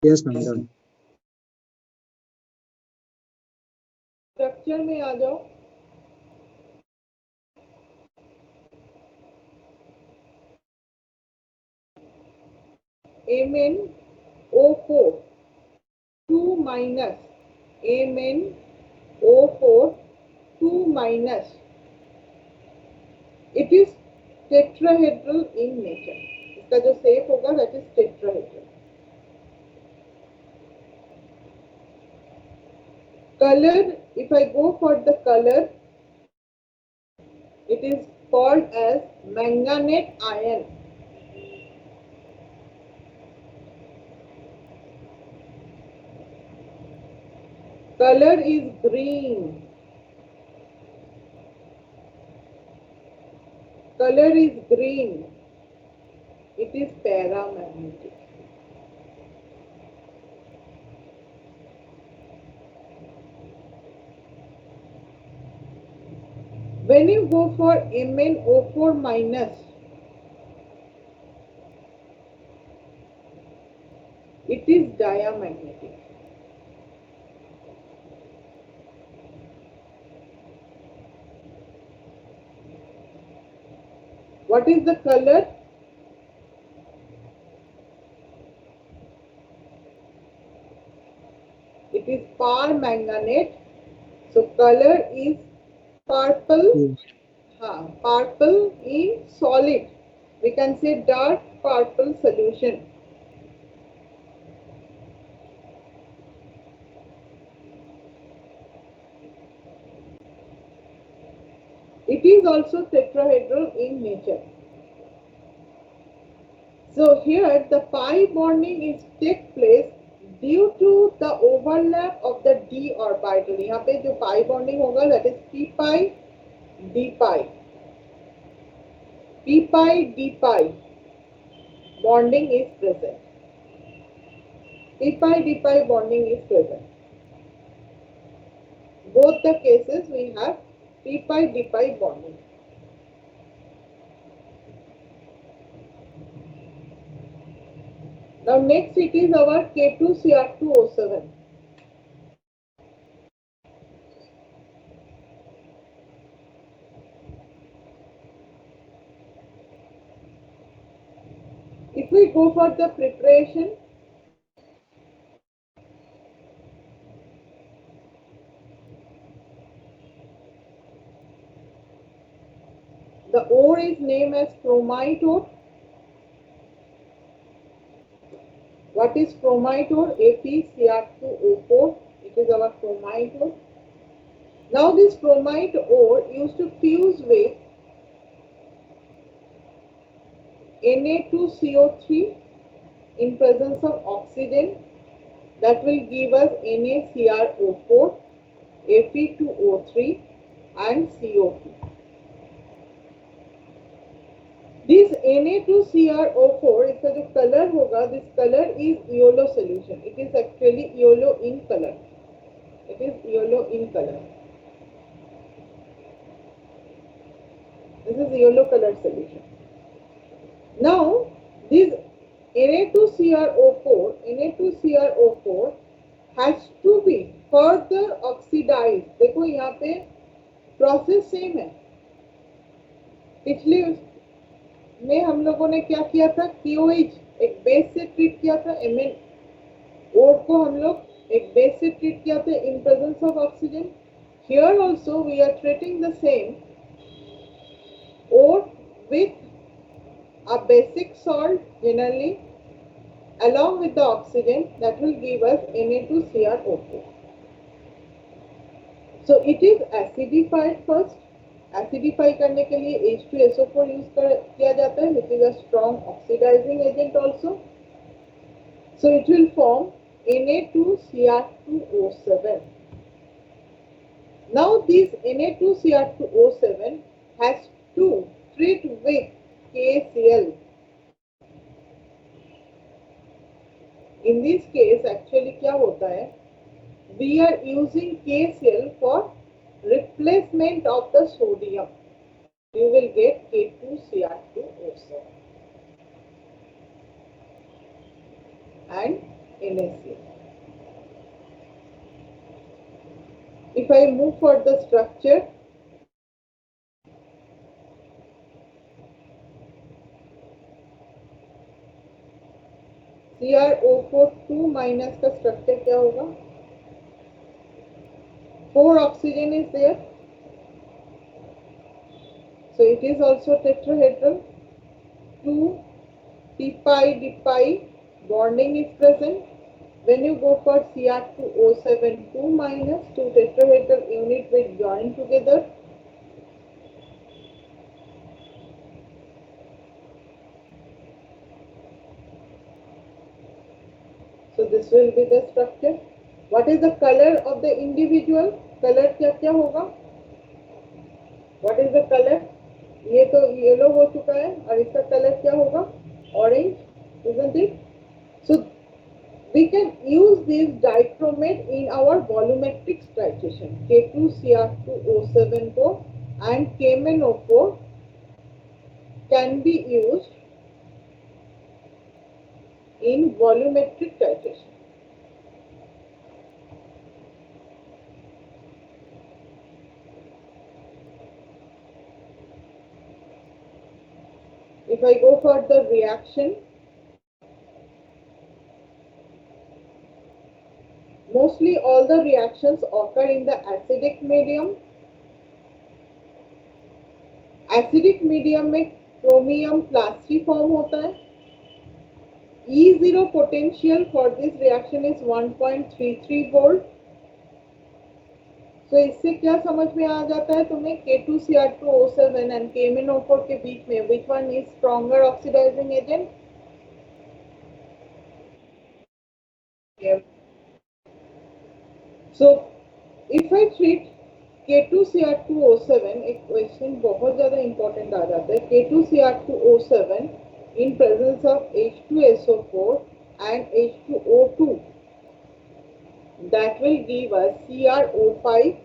Yes, ma'am. Structure में आ जाओ। MnO4 2 minus MnO4 2 minus, it is tetrahedral in nature. इसका जो shape होगा that is tetrahedral. Color, if I go for the color, it is called as manganate iron. Color is green. Color is green. It is paramagnetic. When you go for MnO4 minus, it is diamagnetic. What is the color? It is permanganate. So color is purple. Purple in solid. We can say dark purple solution. It is also tetrahedral in nature. So here the pi bonding is take place due to the overlap of the d orbital. यहाँ पे जो pi bonding होगा that is p pi d pi. P pi d pi bonding is present. P pi d pi bonding is present. Both the cases we have P pi d pi bonding. Now next it is our K2Cr2O7. If we go for the preparation, the ore is named as chromite ore. What is chromite ore? ApCr2O4. It is our chromite ore. Now this chromite ore used to fuse with Na2CO3 in presence of oxygen, that will give us NaCrO4, Fe2O3 and CO2. This Na2CrO4, इसका जो color होगा, this color is yellow solution. It is actually yellow in color. It is yellow in color. This is yellow color solution. Now this Na2CrO4 has to be further oxidized. देखो यहाँ पे process same है. पिछले में हम लोगों ने क्या किया था? KOH एक बेस से ट्रीट किया था. Mn ओर को हम लोग एक बेस से ट्रीट किया था in presence of oxygen. Here also we are treating the same ore with a basic salt generally along with the oxygen, that will give us Na2CrO4. So it is acidified first. Acidify करने के लिए H2SO4 use किया जाता है, which is a strong oxidizing agent also. So it will form Na2Cr2O7. Now this Na2Cr2O7 has to treat with KCl. In this case actually क्या होता है? We are using KCl for replacement of the sodium. You will get K2Cr2O7 and NaCl. If I move for the structure, CrO4 2 minus का structure क्या होगा? 4 oxygen is there, so it is also tetrahedral. 2 pi bonding is present. When you go for Cr2O7 2 minus, 2 tetrahedral unit will join together. So this will be the structure. What is the color of the individual? Color क्या क्या होगा? What is the color? ये तो yellow हो चुका है और इसका कलर क्या होगा? Orange, isn't it? So we can use this dichromate in our volumetric titration. K2Cr2O7 and KMnO4 can be used in volumetric titration. If I go for the reaction, mostly all the reactions occur in the acidic medium. Acidic medium में chromium plus 3 form होता है. E0 potential for this reaction is 1.33 volt. तो इससे क्या समझ में आ जाता है तुम्हें? K2Cr2O7 and KMnO4 के बीच में which one is stronger oxidizing agent? So if I treat K2Cr2O7, एक क्वेश्चन बहुत ज़्यादा इम्पोर्टेंट आ जाता है. K2Cr2O7 in presence of H2SO4 and H2O2, that will give us CrO5,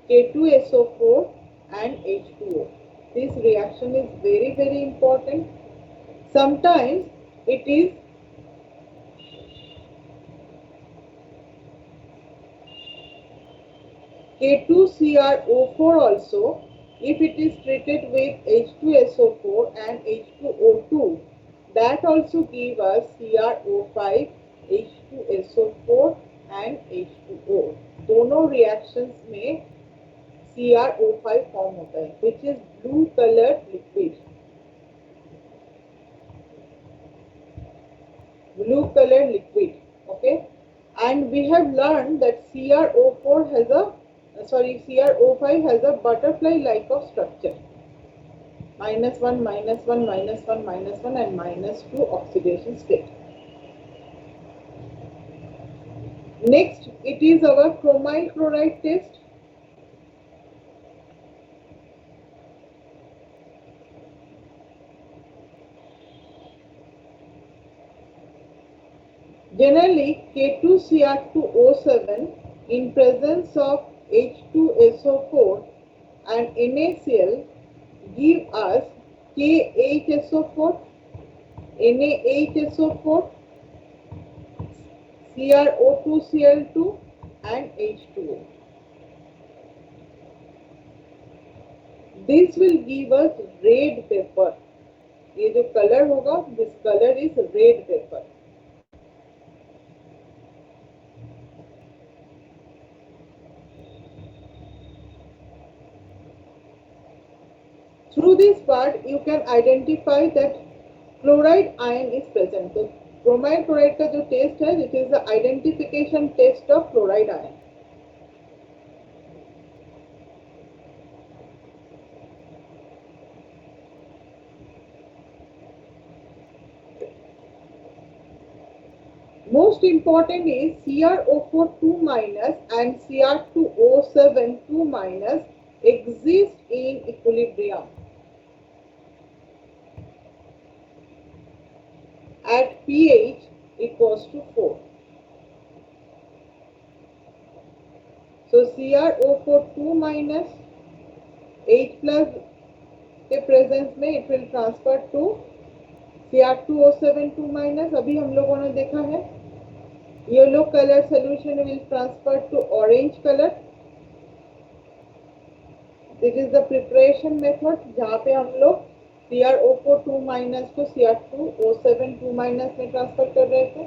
K2SO4 and H2O. This reaction is very, very important. Sometimes it is K2CrO4 also, if it is treated with H2SO4 and H2O2, that also give us CrO5, H2SO4 and H2O. दोनों reactions में CrO5 form होता है, which is blue colored liquid. Blue colored liquid, okay. And we have learned that CrO5 has a butterfly-like of structure. -1, -1, -1, -1, and -2 oxidation state. Next, it is our chromine chloride test. Generally, K2Cr2O7 in presence of H2SO4 and NaCl give us KHSO4, NaHSO4, CrO2Cl2 and H2O. This will give us red paper. ये जो color होगा, this color is red paper. Through this part, you can identify that chloride ion is present. So, bromide chloride का जो test है, it is the identification test of chloride ion. Most important is CrO4 2 minus and Cr2O7 2 minus exist in equilibrium at pH equals to 4. So CrO4 2 minus H plus के presence में it will transfer to Cr2O7 2 minus. अभी हम लोगों ने देखा है yellow color solution will transfer to orange color. This is the preparation method जहाँ पे हम लोग CrO को 2 माइनस को Cr2O7 2 माइनस में ट्रांसफर कर रहे थे.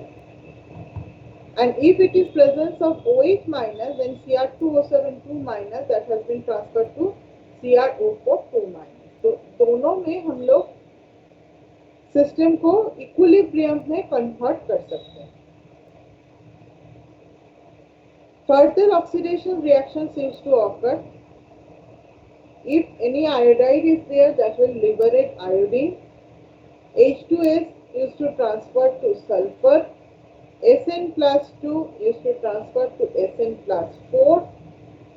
And if it is presence of OH minus, then Cr2O7 2 minus that has been transferred to CrO4 2 minus. तो दोनों में हम लोग सिस्टम को इक्विलिब्रियम में कन्वर्ट कर सकते हैं. Further oxidation reaction seems to occur if any iodide is there that will liberate iodine. H2S used to transfer to sulfur. Sn plus 2 used to transfer to Sn plus 4.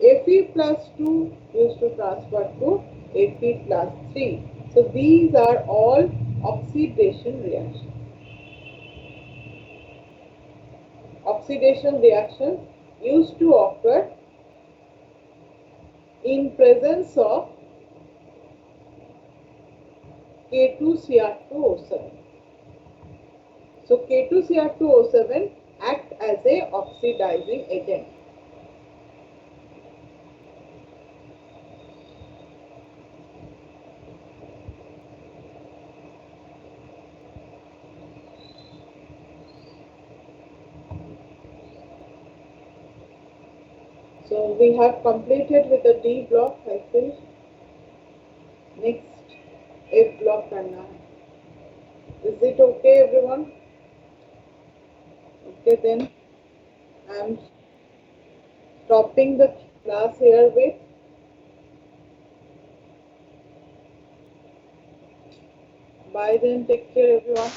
Fe plus 2 used to transfer to Fe plus 3. So these are all oxidation reactions. Oxidation reactions used to occur in presence of K2Cr2O7. So K2Cr2O7 act as a oxidizing agent. So we have completed with the D block. I think next F block करना है. Is it okay, everyone? Okay, then I am stopping the class here with bye then, take care everyone.